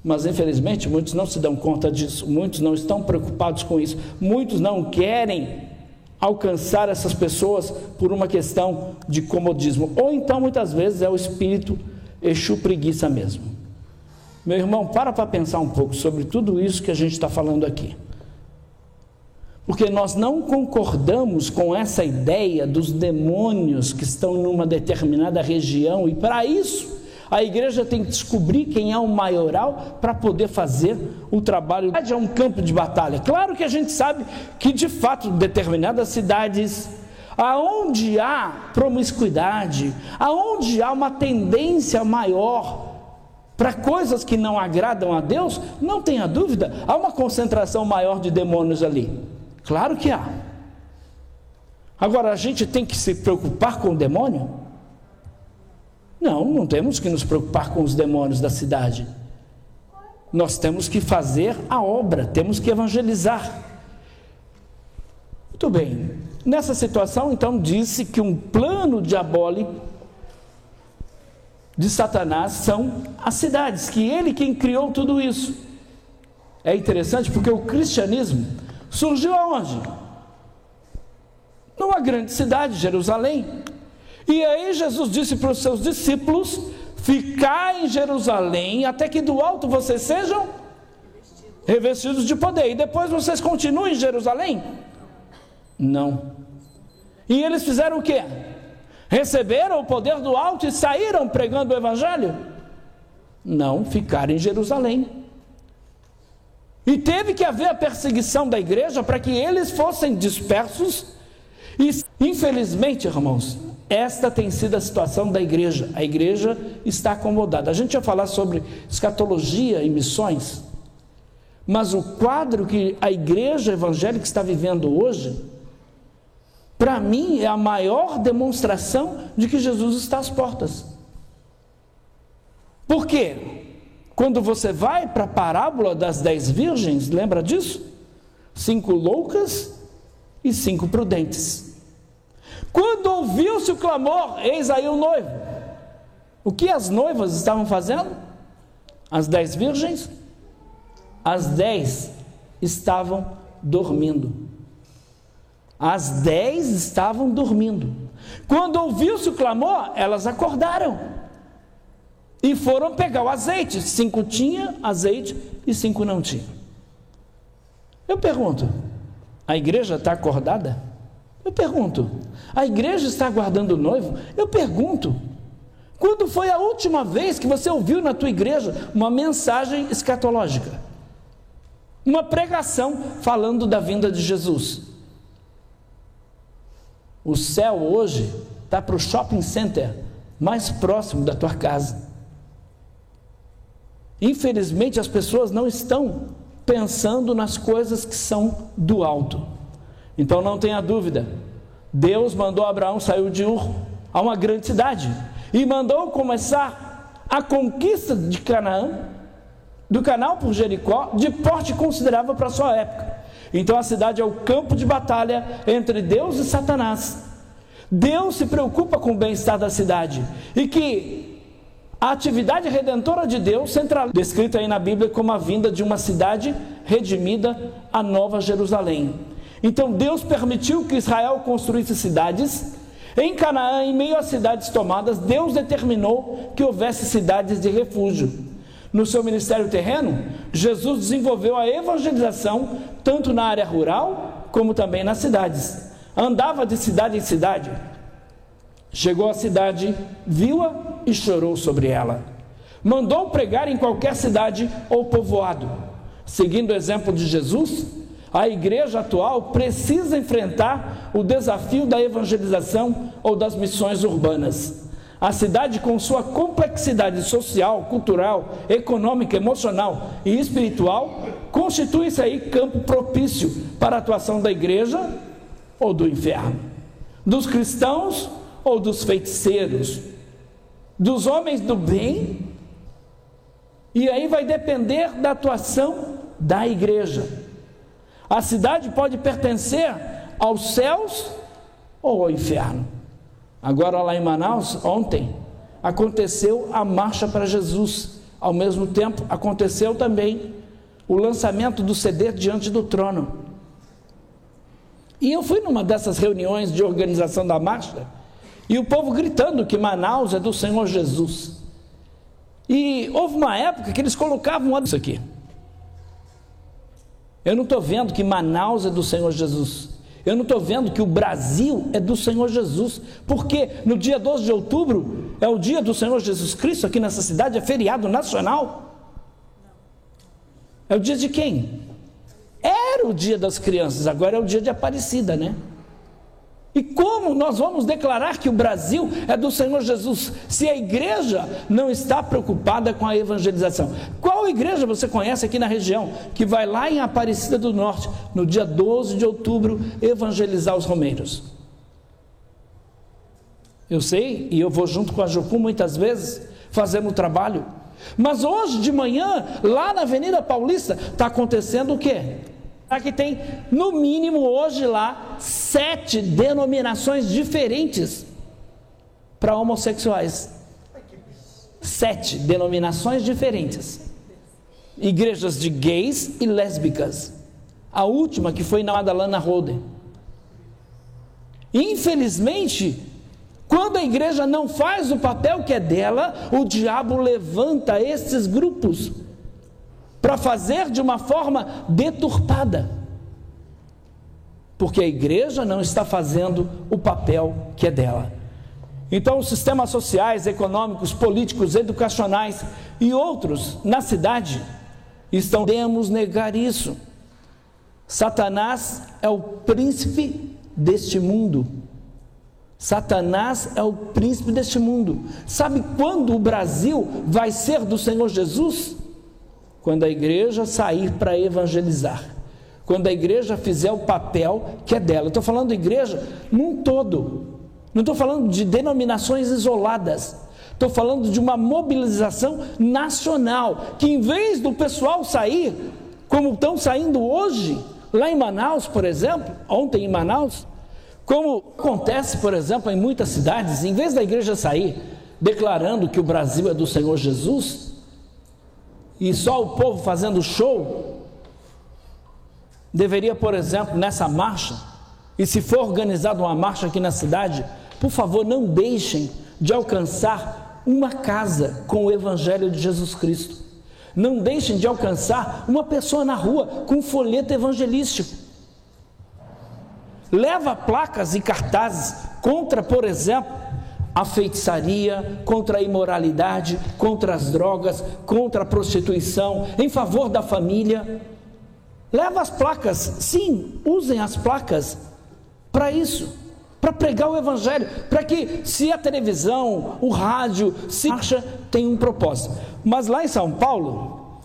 Mas infelizmente muitos não se dão conta disso, muitos não estão preocupados com isso, muitos não querem alcançar essas pessoas por uma questão de comodismo, ou então muitas vezes é o espírito Exu preguiça mesmo. Meu irmão, para pensar um pouco sobre tudo isso que a gente está falando aqui, porque nós não concordamos com essa ideia dos demônios que estão numa determinada região, e para isso a igreja tem que descobrir quem é o maioral para poder fazer o trabalho. É um campo de batalha. Claro que a gente sabe que de fato determinadas cidades, aonde há promiscuidade, aonde há uma tendência maior para coisas que não agradam a Deus, não tenha dúvida, há uma concentração maior de demônios ali. Claro que há. Agora, a gente tem que se preocupar com o demônio? Não temos que nos preocupar com os demônios da cidade. Nós temos que fazer a obra, temos que evangelizar. Muito bem. Nessa situação, então, disse que um plano diabólico de Satanás são as cidades, que ele quem criou tudo isso. É interessante porque o cristianismo surgiu aonde? Numa grande cidade, Jerusalém. E aí Jesus disse para os seus discípulos: Ficai em Jerusalém, até que do alto vocês sejam revestidos de poder. E depois vocês continuem em Jerusalém? Não. E eles fizeram o quê? Receberam o poder do alto e saíram pregando o evangelho? Não, ficaram em Jerusalém. E teve que haver a perseguição da igreja para que eles fossem dispersos. E infelizmente, irmãos, esta tem sido a situação da igreja. A igreja está acomodada. A gente ia falar sobre escatologia e missões, mas o quadro que a igreja evangélica está vivendo hoje, para mim, é a maior demonstração de que Jesus está às portas. Por quê? Quando você vai para a parábola das 10 virgens, lembra disso? 5 loucas e 5 prudentes. Quando ouviu-se o clamor, eis aí o noivo. O que as noivas estavam fazendo? As 10 virgens? As 10 estavam dormindo. As 10 estavam dormindo. Quando ouviu-se o clamor, elas acordaram e foram pegar o azeite. 5 tinha azeite e 5 não tinha. Eu pergunto, a igreja está acordada? Eu pergunto, a igreja está aguardando o noivo? Eu pergunto, quando foi a última vez que você ouviu na tua igreja uma mensagem escatológica? Uma pregação falando da vinda de Jesus? O céu hoje está para o shopping center mais próximo da tua casa. Infelizmente as pessoas não estão pensando nas coisas que são do alto. Então não tenha dúvida, Deus mandou Abraão sair de Ur a uma grande cidade e mandou começar a conquista de Canaã, do canal por Jericó, de porte considerável para a sua época. Então a cidade é o campo de batalha entre Deus e Satanás. Deus se preocupa com o bem-estar da cidade e que a atividade redentora de Deus, descrita aí na Bíblia como a vinda de uma cidade redimida, a Nova Jerusalém. Então Deus permitiu que Israel construísse cidades. Em Canaã, em meio às cidades tomadas, Deus determinou que houvesse cidades de refúgio. No seu ministério terreno, Jesus desenvolveu a evangelização tanto na área rural como também nas cidades. Andava de cidade em cidade. Chegou à cidade, viu-a e chorou sobre ela. Mandou pregar em qualquer cidade ou povoado. Seguindo o exemplo de Jesus, a igreja atual precisa enfrentar o desafio da evangelização ou das missões urbanas. A cidade, com sua complexidade social, cultural, econômica, emocional e espiritual, constitui-se aí campo propício para a atuação da igreja ou do inferno, dos cristãos ou dos feiticeiros, dos homens do bem. E aí vai depender da atuação da igreja. A cidade pode pertencer aos céus ou ao inferno. Agora lá em Manaus, ontem, aconteceu a Marcha para Jesus. Ao mesmo tempo, aconteceu também o lançamento do CD Diante do Trono. E eu fui numa dessas reuniões de organização da marcha, e o povo gritando que Manaus é do Senhor Jesus. E houve uma época que eles colocavam isso aqui. Eu não estou vendo que Manaus é do Senhor Jesus. Eu não estou vendo que o Brasil é do Senhor Jesus, porque no dia 12 de outubro é o dia do Senhor Jesus Cristo aqui nessa cidade, é feriado nacional. É o dia de quem? Era o dia das crianças, agora é o dia de Aparecida, né? E como nós vamos declarar que o Brasil é do Senhor Jesus, se a igreja não está preocupada com a evangelização? Qual igreja você conhece aqui na região, que vai lá em Aparecida do Norte, no dia 12 de outubro, evangelizar os romeiros? Eu sei, e eu vou junto com a Jucu muitas vezes, fazendo o trabalho. Mas hoje de manhã, lá na Avenida Paulista, está acontecendo o quê? Aqui tem, no mínimo hoje lá, 7 denominações diferentes para homossexuais. 7 denominações diferentes. Igrejas de gays e lésbicas. A última que foi inaugurada lá na Holden. Infelizmente, Quando a igreja não faz o papel que é dela, o diabo levanta esses grupos para fazer de uma forma deturpada, porque a igreja não está fazendo o papel que é dela. Então, os sistemas sociais, econômicos, políticos, educacionais e outros na cidade podemos negar isso. Satanás é o príncipe deste mundo. Satanás é o príncipe deste mundo. Sabe quando o Brasil vai ser do Senhor Jesus? Quando a igreja sair para evangelizar. Quando a igreja fizer o papel que é dela. Eu estou falando de igreja num todo. Não estou falando de denominações isoladas. Estou falando de uma mobilização nacional. Que em vez do pessoal sair, como estão saindo hoje, lá em Manaus, por exemplo, ontem em Manaus, como acontece, por exemplo, em muitas cidades, em vez da igreja sair declarando que o Brasil é do Senhor Jesus, e só o povo fazendo show, deveria, por exemplo, nessa marcha, e se for organizada uma marcha aqui na cidade, por favor, não deixem de alcançar uma casa com o Evangelho de Jesus Cristo. Não deixem de alcançar uma pessoa na rua com um folheto evangelístico. Leva placas e cartazes contra, por exemplo, a feitiçaria, contra a imoralidade, contra as drogas, contra a prostituição, em favor da família. Leva as placas, sim, usem as placas para isso, para pregar o Evangelho, para que, se a televisão, o rádio, se marcha, tem um propósito. Mas lá em São Paulo,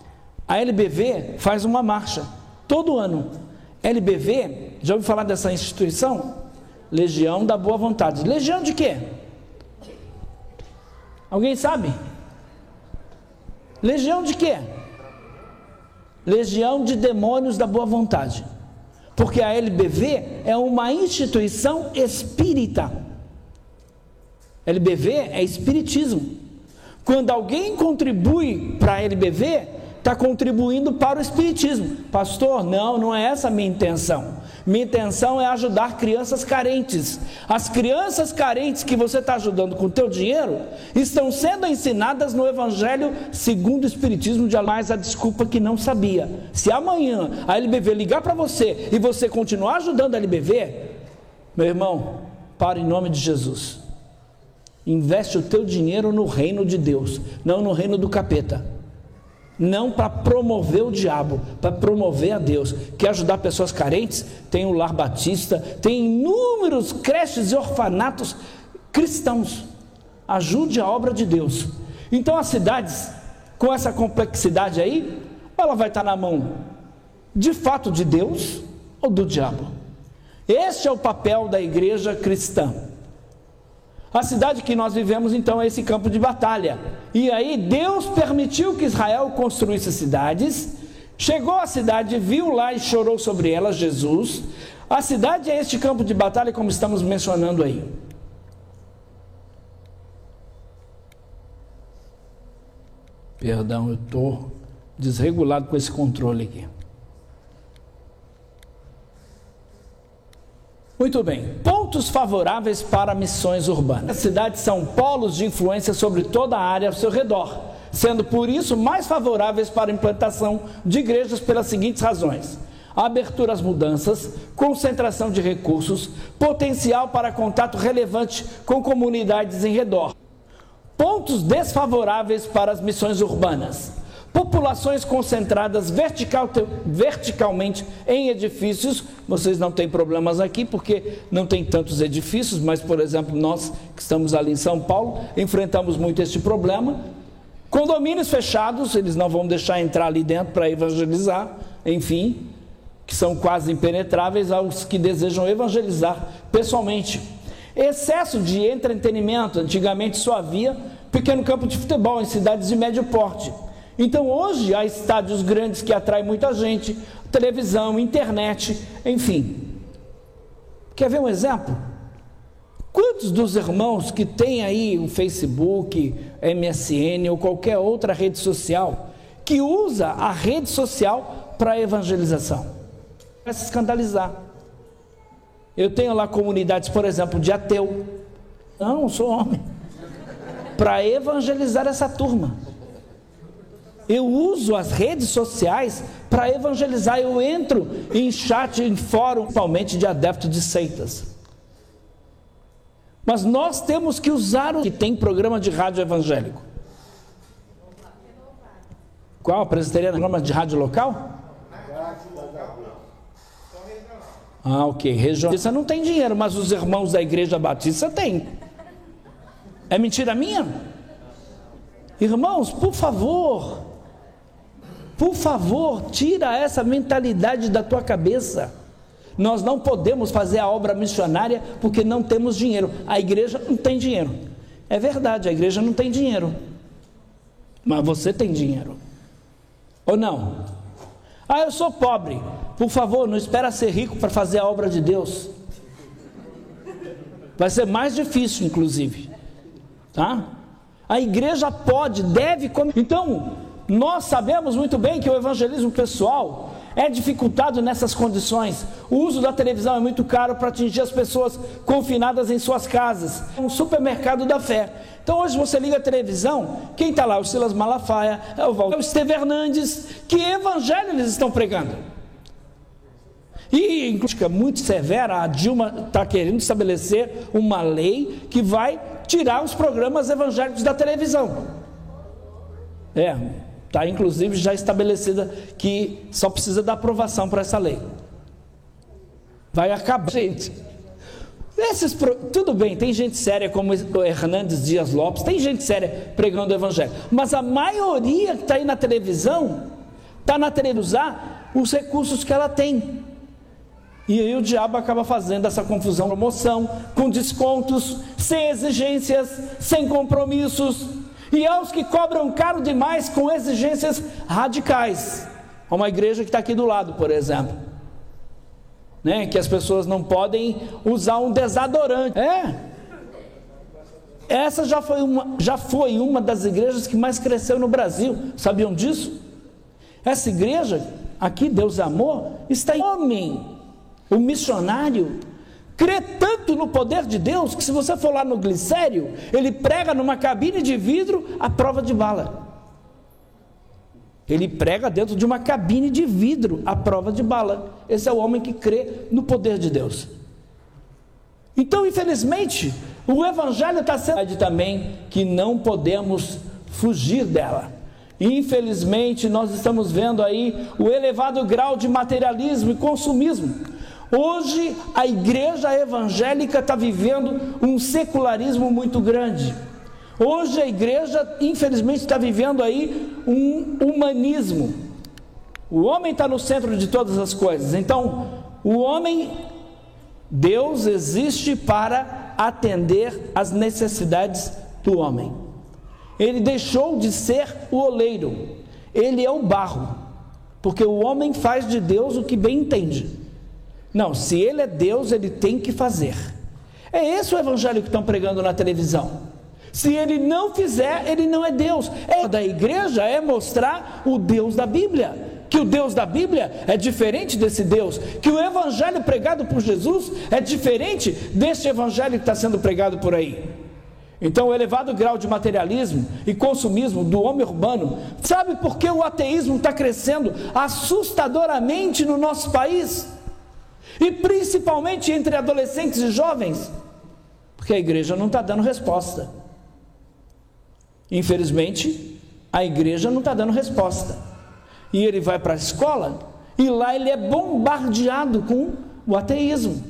a LBV faz uma marcha, todo ano. LBV, já ouviu falar dessa instituição? Legião da Boa Vontade. Legião de quê? Alguém sabe? Legião de quê? Legião de demônios da boa vontade. Porque a LBV é uma instituição espírita. LBV é espiritismo. Quando alguém contribui para a LBV, está contribuindo para o espiritismo. Pastor, não é essa a minha intenção. Minha intenção é ajudar crianças carentes. As crianças carentes que você está ajudando com o teu dinheiro estão sendo ensinadas no Evangelho segundo o Espiritismo, de mais a desculpa que não sabia. Se amanhã a LBV ligar para você e você continuar ajudando a LBV, meu irmão, para em nome de Jesus. Investe o teu dinheiro no reino de Deus, não no reino do capeta. Não para promover o diabo, para promover a Deus. Quer ajudar pessoas carentes? Tem o Lar Batista, tem inúmeros creches e orfanatos cristãos. Ajude a obra de Deus. Então as cidades, com essa complexidade aí, ela vai estar na mão de fato de Deus ou do diabo. Este é o papel da igreja cristã. A cidade que nós vivemos então é esse campo de batalha. E aí Deus permitiu que Israel construísse cidades. Chegou à cidade, viu lá e chorou sobre ela Jesus. A cidade é este campo de batalha, como estamos mencionando aí. Perdão, eu estou desregulado com esse controle aqui. Muito bem, pontos favoráveis para missões urbanas. As cidades são polos de influência sobre toda a área ao seu redor, sendo por isso mais favoráveis para a implantação de igrejas pelas seguintes razões: abertura às mudanças, concentração de recursos, potencial para contato relevante com comunidades em redor. Pontos desfavoráveis para as missões urbanas: populações concentradas verticalmente em edifícios. Vocês não têm problemas aqui porque não tem tantos edifícios, mas, por exemplo, nós que estamos ali em São Paulo, enfrentamos muito este problema. Condomínios fechados, eles não vão deixar entrar ali dentro para evangelizar, enfim, que são quase impenetráveis aos que desejam evangelizar pessoalmente. Excesso de entretenimento. Antigamente só havia pequeno campo de futebol em cidades de médio porte. Então hoje há estádios grandes que atraem muita gente, televisão, internet, enfim. Quer ver um exemplo? Quantos dos irmãos que têm aí o Facebook, MSN ou qualquer outra rede social, que usa a rede social para evangelização? Vai se escandalizar. Eu tenho lá comunidades, por exemplo, de ateu, Não, eu sou homem. Para evangelizar essa turma. Eu uso as redes sociais para evangelizar. Eu entro em chat, em fórum, principalmente de adeptos de seitas. Mas nós temos que usar o que tem programa de rádio evangélico. Qual? A presbiteriana? Programa de rádio local? Ah, ok. Regional. Você não tem dinheiro, mas os irmãos da Igreja Batista têm. É mentira minha? Irmãos, por favor, tira essa mentalidade da tua cabeça. Nós não podemos fazer a obra missionária porque não temos dinheiro. A igreja não tem dinheiro. É verdade, a igreja não tem dinheiro. Mas você tem dinheiro. Ou não? Ah, eu sou pobre. Por favor, não espera ser rico para fazer a obra de Deus. Vai ser mais difícil, inclusive. Tá? A igreja pode, deve... Então, nós sabemos muito bem que o evangelismo pessoal é dificultado nessas condições. O uso da televisão é muito caro para atingir as pessoas confinadas em suas casas. É um supermercado da fé. Então hoje você liga a televisão, quem está lá? O Silas Malafaia, é o Esteve Hernandes. Que evangelho eles estão pregando? E em crítica muito severa, a Dilma está querendo estabelecer uma lei que vai tirar os programas evangélicos da televisão. Está inclusive já estabelecida que só precisa da aprovação para essa lei. Vai acabar, gente. Tudo bem, tem gente séria como o Hernandes Dias Lopes, tem gente séria pregando o evangelho, mas a maioria que está aí na televisão, está na televisão usar os recursos que ela tem. E aí o diabo acaba fazendo essa confusão, promoção, com descontos, sem exigências, sem compromissos. E aos que cobram caro demais com exigências radicais. Uma igreja que está aqui do lado, por exemplo. Que as pessoas não podem usar um desodorante. Essa já foi uma das igrejas que mais cresceu no Brasil. Sabiam disso? Essa igreja, aqui Deus é Amor, está em homem. O missionário crê tanto no poder de Deus que se você for lá no Glicério, ele prega numa cabine de vidro à prova de bala. Ele prega dentro de uma cabine de vidro à prova de bala. Esse é o homem que crê no poder de Deus. Então, infelizmente, o evangelho está sendo também que não podemos fugir dela. Infelizmente, nós estamos vendo aí o elevado grau de materialismo e consumismo. Hoje a igreja evangélica está vivendo um secularismo muito grande. Hoje a igreja, infelizmente, está vivendo aí um humanismo. O homem está no centro de todas as coisas. Então, o homem, Deus existe para atender às necessidades do homem. Ele deixou de ser o oleiro. Ele é o barro. Porque o homem faz de Deus o que bem entende. Não, se ele é Deus, ele tem que fazer. É esse o evangelho que estão pregando na televisão. Se ele não fizer, ele não é Deus. Da igreja é mostrar o Deus da Bíblia. Que o Deus da Bíblia é diferente desse Deus. Que o evangelho pregado por Jesus é diferente deste evangelho que está sendo pregado por aí. Então o elevado grau de materialismo e consumismo do homem urbano. Sabe por que o ateísmo está crescendo assustadoramente no nosso país? E principalmente entre adolescentes e jovens, porque a igreja não está dando resposta. Infelizmente, a igreja não está dando resposta. E ele vai para a escola, e lá ele é bombardeado com o ateísmo,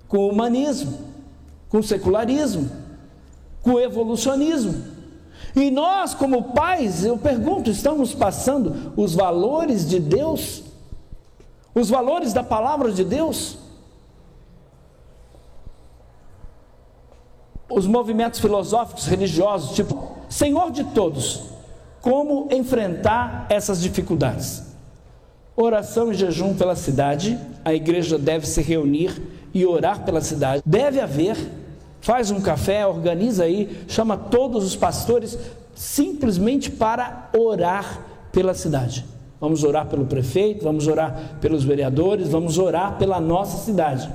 com o humanismo, com o secularismo, com o evolucionismo. E nós, como pais, eu pergunto, estamos passando os valores de Deus? Os valores da palavra de Deus? Os movimentos filosóficos, religiosos, tipo, Senhor de todos, como enfrentar essas dificuldades? Oração e jejum pela cidade. A igreja deve se reunir e orar pela cidade. Deve haver, faz um café, organiza aí, chama todos os pastores, simplesmente para orar pela cidade. Vamos orar pelo prefeito, vamos orar pelos vereadores, vamos orar pela nossa cidade.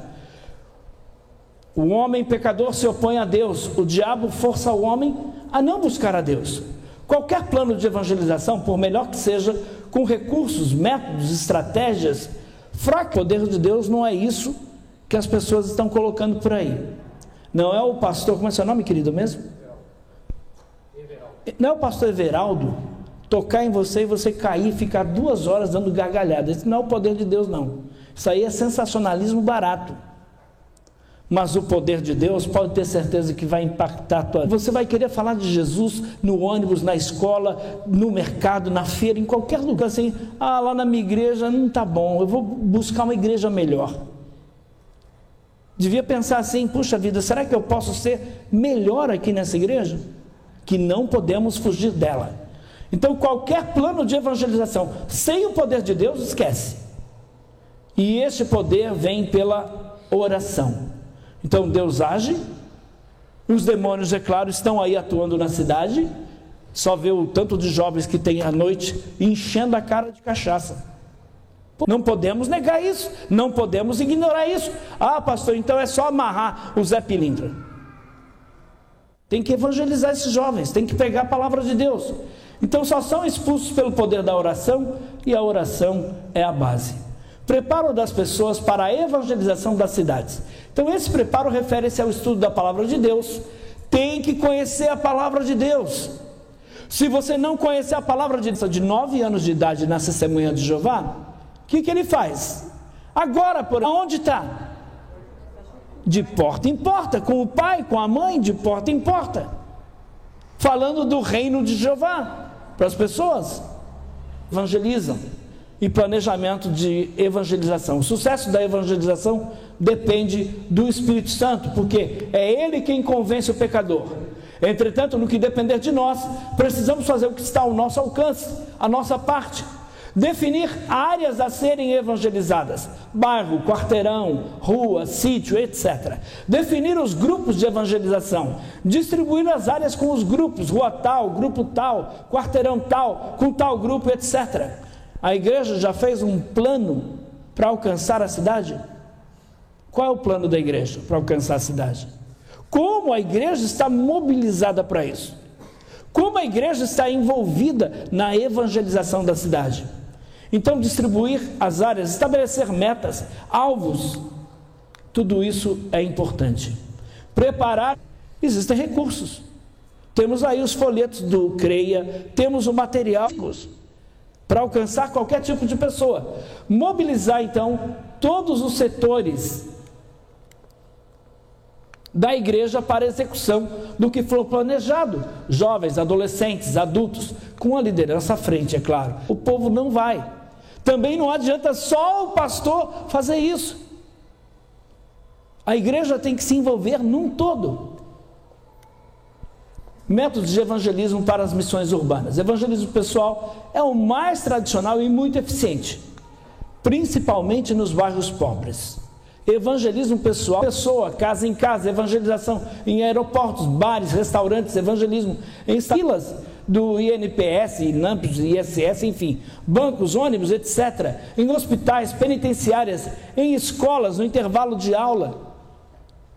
O homem pecador se opõe a Deus, o diabo força o homem a não buscar a Deus. Qualquer plano de evangelização, por melhor que seja, com recursos, métodos, estratégias, fraco, o poder de Deus não é isso que as pessoas estão colocando por aí. Não é o pastor, como é seu nome, querido, mesmo? Não é o pastor Everaldo tocar em você e você cair e ficar 2 horas dando gargalhada. Isso não é o poder de Deus, não. Isso aí é sensacionalismo barato. Mas o poder de Deus, pode ter certeza que vai impactar a tua vida. Você vai querer falar de Jesus no ônibus, na escola, no mercado, na feira, em qualquer lugar assim. Lá na minha igreja não está bom, eu vou buscar uma igreja melhor. Devia pensar assim, puxa vida, será que eu posso ser melhor aqui nessa igreja? Que não podemos fugir dela. Então qualquer plano de evangelização sem o poder de Deus, esquece. E esse poder vem pela oração. Então Deus age, os demônios, é claro, estão aí atuando na cidade. Só vê o tanto de jovens que tem à noite enchendo a cara de cachaça. Não podemos negar isso, não podemos ignorar isso. Pastor, então é só amarrar o Zé Pilintra. Tem que evangelizar esses jovens, tem que pegar a palavra de Deus. Então só são expulsos pelo poder da oração, e a oração é a base. Preparo das pessoas para a evangelização das cidades. Então esse preparo refere-se ao estudo da palavra de Deus. Tem que conhecer a palavra de Deus. Se você não conhecer a palavra de Deus, de 9 anos de idade na testemunha de Jeová, o que ele faz? Agora, onde está? De porta em porta, com o pai, com a mãe, de porta em porta, falando do reino de Jeová para as pessoas. Evangelizam. E planejamento de evangelização. O sucesso da evangelização depende do Espírito Santo, porque é Ele quem convence o pecador. Entretanto, no que depender de nós, precisamos fazer o que está ao nosso alcance, a nossa parte. Definir áreas a serem evangelizadas, bairro, quarteirão, rua, sítio, etc. Definir os grupos de evangelização, distribuir as áreas com os grupos, rua tal, grupo tal, quarteirão tal, com tal grupo, etc. A igreja já fez um plano para alcançar a cidade? Qual é o plano da igreja para alcançar a cidade? Como a igreja está mobilizada para isso? Como a igreja está envolvida na evangelização da cidade? Então, distribuir as áreas, estabelecer metas, alvos, tudo isso é importante. Preparar, existem recursos. Temos aí os folhetos do CREA, temos o material para alcançar qualquer tipo de pessoa. Mobilizar, então, todos os setores da igreja para a execução do que for planejado. Jovens, adolescentes, adultos, com a liderança à frente, é claro. O povo não vai. Também não adianta só o pastor fazer isso. A igreja tem que se envolver num todo. Métodos de evangelismo para as missões urbanas. Evangelismo pessoal é o mais tradicional e muito eficiente, principalmente nos bairros pobres. Evangelismo pessoal, pessoa, casa em casa, evangelização em aeroportos, bares, restaurantes, evangelismo em filas do INPS, INAMPS, ISS, enfim, bancos, ônibus, etc. Em hospitais, penitenciárias, em escolas, no intervalo de aula.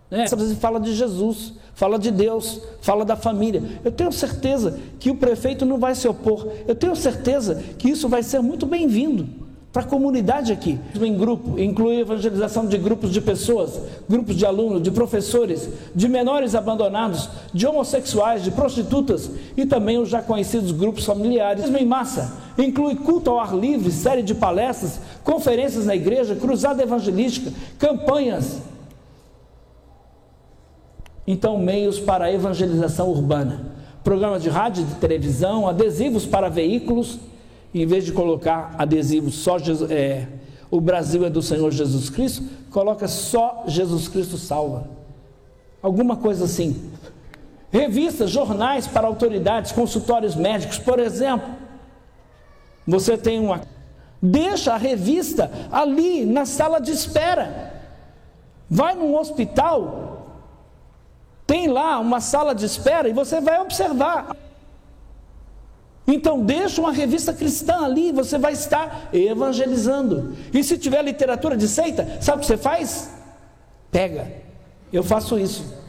Você fala de Jesus, fala de Deus, fala da família. Eu tenho certeza que o prefeito não vai se opor. Eu tenho certeza que isso vai ser muito bem-vindo para a comunidade aqui. Em grupo, inclui evangelização de grupos de pessoas, grupos de alunos, de professores, de menores abandonados, de homossexuais, de prostitutas e também os já conhecidos grupos familiares. Em massa, inclui culto ao ar livre, série de palestras, conferências na igreja, cruzada evangelística, campanhas. Então, meios para a evangelização urbana, programas de rádio e de televisão, adesivos para veículos, em vez de colocar adesivos só o Brasil é do Senhor Jesus Cristo, coloca só Jesus Cristo salva, alguma coisa assim. Revistas, jornais para autoridades, consultórios médicos, por exemplo. Você tem deixa a revista ali na sala de espera, vai num hospital, tem lá uma sala de espera e você vai observar. Então deixa uma revista cristã ali, você vai estar evangelizando. E se tiver literatura de seita, sabe o que você faz? Pega, Eu faço isso.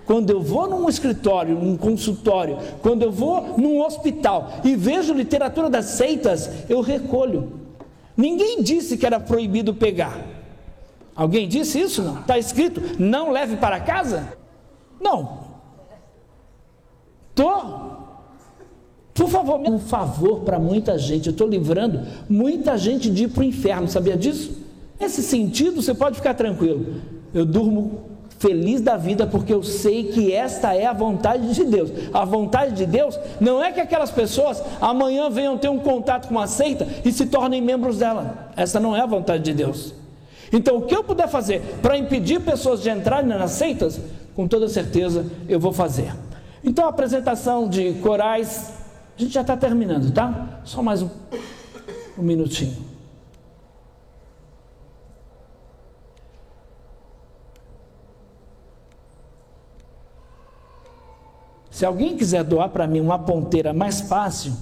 Quando eu vou num escritório, num consultório, quando eu vou num hospital e vejo literatura das seitas, eu recolho. Ninguém disse que era proibido pegar. Alguém disse isso? Não. Está escrito, não leve para casa? Não. Por favor, um favor para muita gente. Eu estou livrando muita gente de ir para o inferno, sabia disso? Nesse sentido, você pode ficar tranquilo. Eu durmo feliz da vida, porque eu sei que esta é a vontade de Deus. A vontade de Deus não é que aquelas pessoas amanhã venham ter um contato com uma seita e se tornem membros dela. Essa não é a vontade de Deus. Então, o que eu puder fazer para impedir pessoas de entrarem nas seitas, com toda certeza eu vou fazer. Então, a apresentação de corais, a gente já está terminando, tá? Só mais um minutinho. Se alguém quiser doar para mim uma ponteira mais fácil,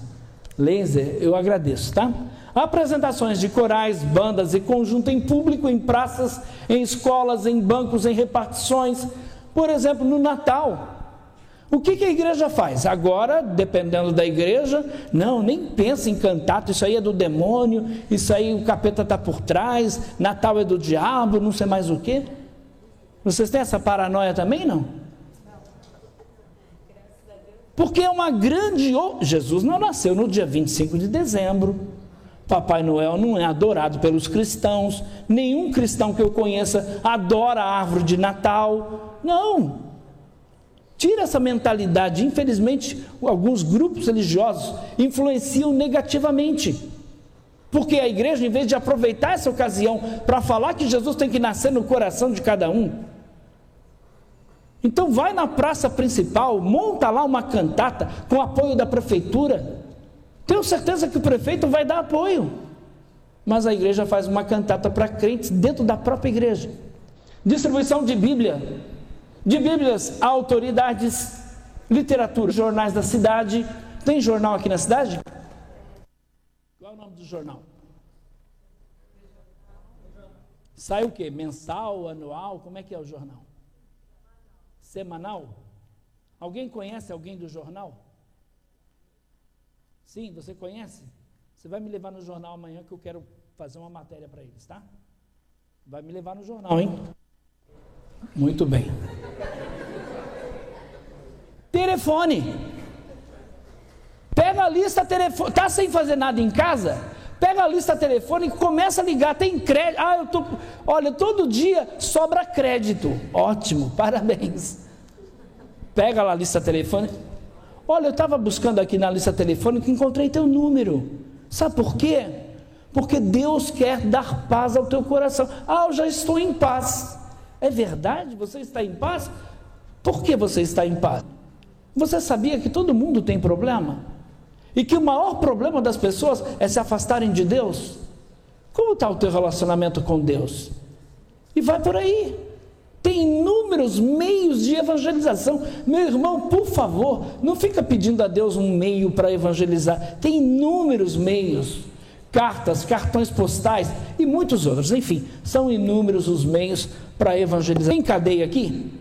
laser, eu agradeço, tá? Apresentações de corais, bandas e conjunto em público, em praças, em escolas, em bancos, em repartições. Por exemplo, no Natal. O que a igreja faz? Agora, dependendo da igreja, não, nem pensa em cantato, isso aí é do demônio, isso aí o capeta está por trás, Natal é do diabo, não sei mais o quê. Vocês têm essa paranoia também, não? Porque é uma grande... Jesus não nasceu no dia 25 de dezembro. Papai Noel não é adorado pelos cristãos. Nenhum cristão que eu conheça adora a árvore de Natal. Não. Tira essa mentalidade. Infelizmente, alguns grupos religiosos influenciam negativamente. Porque a igreja, em vez de aproveitar essa ocasião para falar que Jesus tem que nascer no coração de cada um, então vai na praça principal, monta lá uma cantata com apoio da prefeitura. Tenho certeza que o prefeito vai dar apoio. Mas a igreja faz uma cantata para crentes dentro da própria igreja. Distribuição de Bíblia, de Bíblias a autoridades, literatura, jornais da cidade. Tem jornal aqui na cidade? Qual é o nome do jornal? Sai o quê? Mensal, anual? Como é que é o jornal? Semanal? Alguém conhece alguém do jornal? Sim, você conhece? Você vai me levar no jornal amanhã que eu quero fazer uma matéria para eles, tá? Vai me levar no jornal, hein? Muito bem. Telefone. Pega a lista telefônica. Tá sem fazer nada em casa? Pega a lista telefônica e começa a ligar. Tem crédito. Olha, todo dia sobra crédito. Ótimo, parabéns. Pega lá a lista telefônica. Olha, eu estava buscando aqui na lista telefônica e encontrei teu número. Sabe por quê? Porque Deus quer dar paz ao teu coração. Eu já estou em paz. É verdade? Você está em paz? Por que você está em paz? Você sabia que todo mundo tem problema? E que o maior problema das pessoas é se afastarem de Deus? Como está o teu relacionamento com Deus? E vai por aí. Tem inúmeros meios de evangelização. Meu irmão, por favor, não fica pedindo a Deus um meio para evangelizar. Tem inúmeros meios. Cartas, cartões postais e muitos outros. Enfim, são inúmeros os meios para evangelizar. Tem cadeia aqui?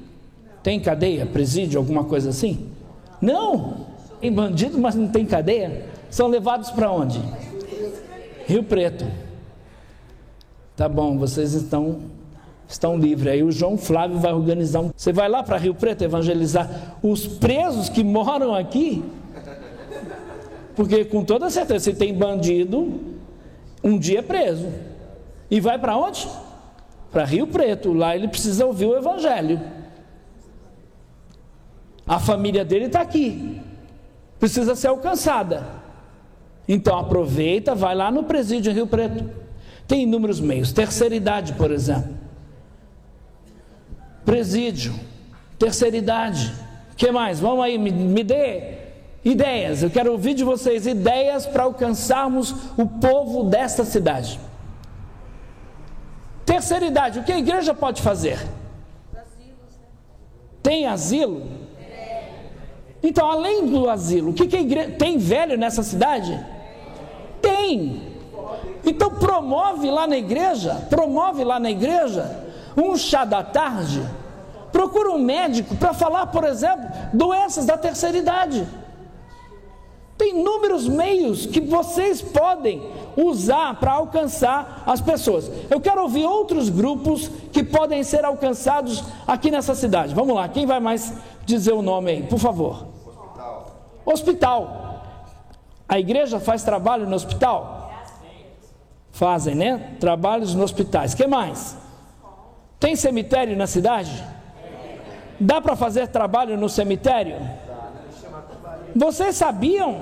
Tem cadeia? Presídio, alguma coisa assim? Não. Tem bandido, mas não tem cadeia? São levados para onde? Rio Preto. Tá bom, vocês estão livres. Aí o João Flávio vai organizar Você vai lá para Rio Preto evangelizar os presos que moram aqui? Porque com toda certeza, se tem bandido, um dia é preso. E vai para onde? Para Rio Preto. Lá ele precisa ouvir o evangelho. A família dele está aqui. Precisa ser alcançada. Então aproveita, vai lá no presídio em Rio Preto. Tem inúmeros meios. Terceira idade, por exemplo. Presídio. Terceira idade. O que mais? Vamos aí, me dê ideias. Eu quero ouvir de vocês ideias para alcançarmos o povo desta cidade. Terceira idade. O que a igreja pode fazer? Tem asilo? Então, além do asilo, o que a igreja... Tem velho nessa cidade? Tem. Então, promove lá na igreja um chá da tarde, procura um médico para falar, por exemplo, doenças da terceira idade. Tem inúmeros meios que vocês podem usar para alcançar as pessoas. Eu quero ouvir outros grupos que podem ser alcançados aqui nessa cidade. Vamos lá, quem vai mais dizer o nome aí, por favor? Hospital. A igreja faz trabalho no hospital? Fazem, né? Trabalhos nos hospitais. O que mais? Tem cemitério na cidade? Dá para fazer trabalho no cemitério? Vocês sabiam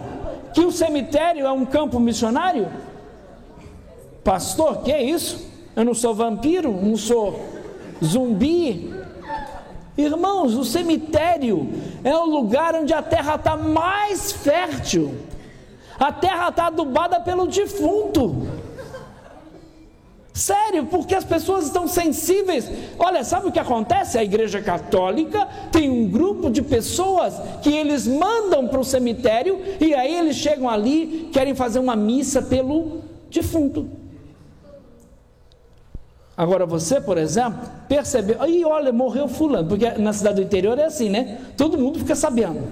que o cemitério é um campo missionário? Pastor, que é isso? Eu não sou vampiro, não sou zumbi. Irmãos, o cemitério é o lugar onde a terra está mais fértil. A terra está adubada pelo defunto. Sério, porque as pessoas estão sensíveis. Olha, sabe o que acontece? A igreja católica tem um grupo de pessoas que eles mandam para o cemitério, e aí eles chegam ali, querem fazer uma missa pelo defunto. Agora você, por exemplo, percebeu, aí olha, morreu fulano, porque na cidade do interior é assim, né? Todo mundo fica sabendo.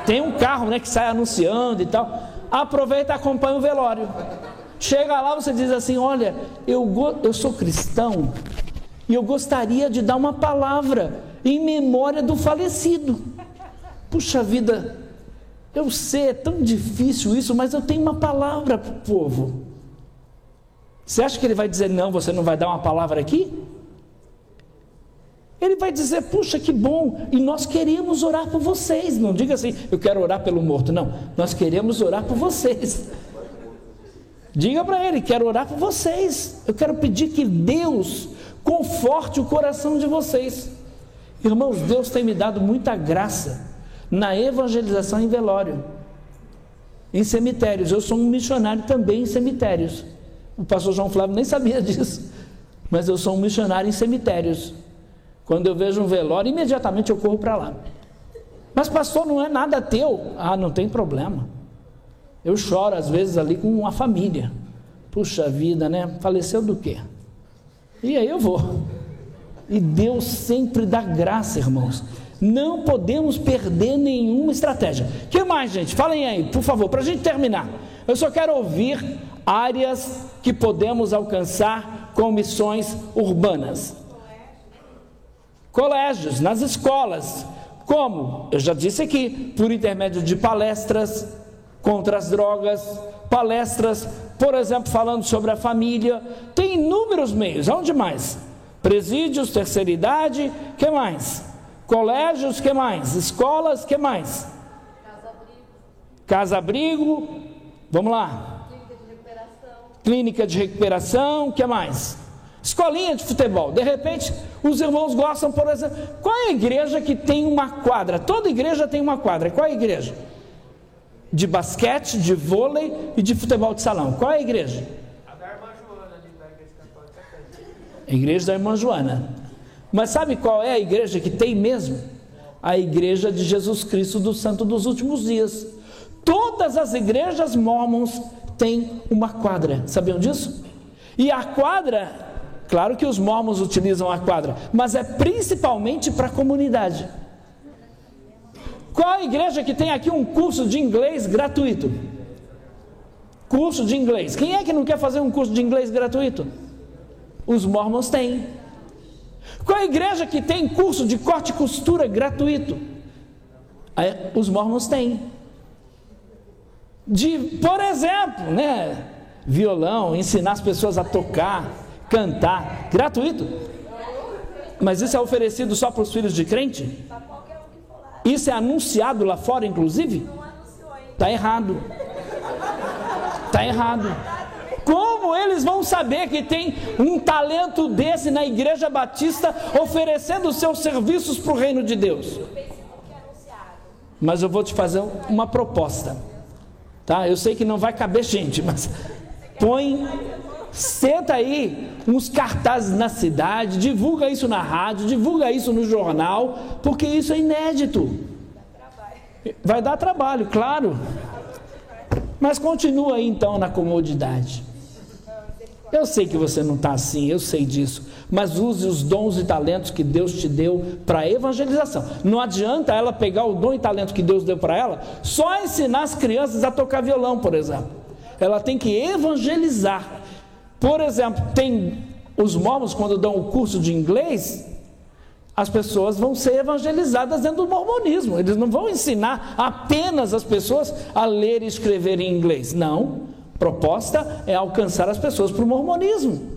Tem um carro, né, que sai anunciando e tal. Aproveita e acompanha o velório. Chega lá, você diz assim, olha, eu sou cristão e eu gostaria de dar uma palavra em memória do falecido. Puxa vida, eu sei, é tão difícil isso, mas eu tenho uma palavra para o povo. Você acha que ele vai dizer, não, você não vai dar uma palavra aqui? Ele vai dizer, puxa, que bom, e nós queremos orar por vocês. Não diga assim, eu quero orar pelo morto, não, nós queremos orar por vocês. Diga para ele, quero orar por vocês, eu quero pedir que Deus conforte o coração de vocês. Irmãos, Deus tem me dado muita graça na evangelização em velório, em cemitérios. Eu sou um missionário também em cemitérios. O pastor João Flávio nem sabia disso, mas eu sou um missionário em cemitérios. Quando eu vejo um velório, imediatamente eu corro para lá. Mas pastor, não é nada teu. Ah, não tem problema. Eu choro às vezes ali com uma família. Puxa vida, né? Faleceu do quê? E aí eu vou. E Deus sempre dá graça, irmãos. Não podemos perder nenhuma estratégia. O que mais, gente? Falem aí, por favor, para a gente terminar. Eu só quero ouvir áreas que podemos alcançar com missões urbanas. Colégios, nas escolas. Como? Eu já disse aqui, por intermédio de palestras contra as drogas, palestras, por exemplo, falando sobre a família. Tem inúmeros meios. Onde mais? Presídios, terceira idade, que mais? Colégios, que mais? Escolas, que mais? Casa-abrigo, vamos lá. Clínica de recuperação, que mais? Escolinha de futebol. De repente, os irmãos gostam, por exemplo, qual é a igreja que tem uma quadra? Toda igreja tem uma quadra. Qual é a igreja? De basquete, de vôlei e de futebol de salão. Qual é a igreja? A da irmã Joana, ali da igreja católica. A igreja da irmã Joana. Mas sabe qual é a igreja que tem mesmo? A igreja de Jesus Cristo do Santo dos Últimos Dias. Todas as igrejas mórmons têm uma quadra. Sabiam disso? E a quadra, claro que os mórmons utilizam a quadra, mas é principalmente para a comunidade. Qual a igreja que tem aqui um curso de inglês gratuito? Curso de inglês. Quem é que não quer fazer um curso de inglês gratuito? Os mórmons têm. Qual a igreja que tem curso de corte e costura gratuito? Os mórmons têm. Por exemplo, né, violão, ensinar as pessoas a tocar, cantar, gratuito. Mas isso é oferecido só para os filhos de crente? Isso é anunciado lá fora, inclusive? Está errado. Está errado. Como eles vão saber que tem um talento desse na igreja batista oferecendo os seus serviços para o reino de Deus? Mas eu vou te fazer uma proposta, tá? Eu sei que não vai caber gente, mas senta aí uns cartazes na cidade, divulga isso na rádio, divulga isso no jornal, porque isso é inédito. Vai dar trabalho, claro. Mas continua aí então na comodidade. Eu sei que você não está assim, eu sei disso, mas use os dons e talentos que Deus te deu para a evangelização. Não adianta ela pegar o dom e talento que Deus deu para ela, só ensinar as crianças a tocar violão, por exemplo. Ela tem que evangelizar. Por exemplo, tem os mormons, quando dão o curso de inglês, as pessoas vão ser evangelizadas dentro do mormonismo. Eles não vão ensinar apenas as pessoas a ler e escrever em inglês. Não. A proposta é alcançar as pessoas para o mormonismo.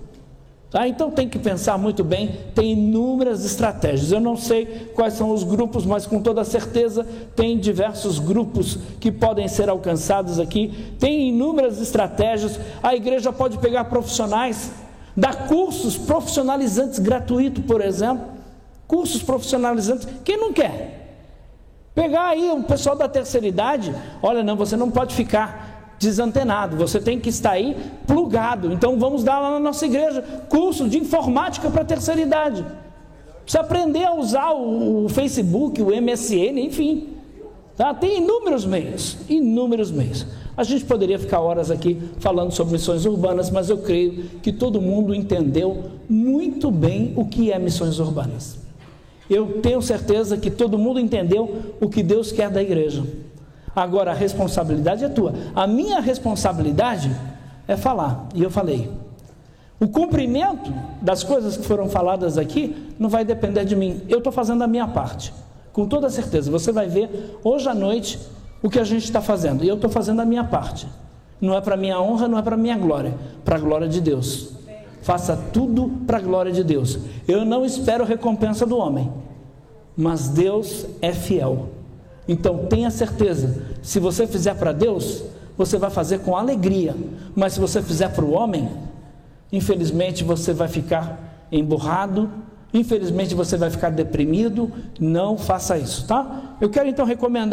Tá? Então tem que pensar muito bem. Tem inúmeras estratégias. Eu não sei quais são os grupos, mas com toda certeza tem diversos grupos que podem ser alcançados aqui. Tem inúmeras estratégias. A igreja pode pegar profissionais, dar cursos profissionalizantes gratuitos, por exemplo. Cursos profissionalizantes, quem não quer? Pegar aí o pessoal da terceira idade, olha, não, você não pode ficar desantenado, você tem que estar aí plugado. Então vamos dar lá na nossa igreja curso de informática para a terceira idade. Precisa aprender a usar o Facebook, o MSN, enfim. Tá? Tem inúmeros meios, inúmeros meios. A gente poderia ficar horas aqui falando sobre missões urbanas, mas eu creio que todo mundo entendeu muito bem o que é missões urbanas. Eu tenho certeza que todo mundo entendeu o que Deus quer da igreja. Agora a responsabilidade é tua. A minha responsabilidade é falar, e eu falei. O cumprimento das coisas que foram faladas aqui não vai depender de mim. Eu estou fazendo a minha parte, com toda certeza. Você vai ver hoje à noite o que a gente está fazendo, e eu estou fazendo a minha parte. Não é para minha honra, não é para minha glória, para a glória de Deus. Faça tudo para a glória de Deus. Eu não espero recompensa do homem, mas Deus é fiel. Então tenha certeza, se você fizer para Deus, você vai fazer com alegria. Mas se você fizer para o homem, infelizmente você vai ficar emburrado, infelizmente você vai ficar deprimido. Não faça isso, tá? Eu quero então recomendar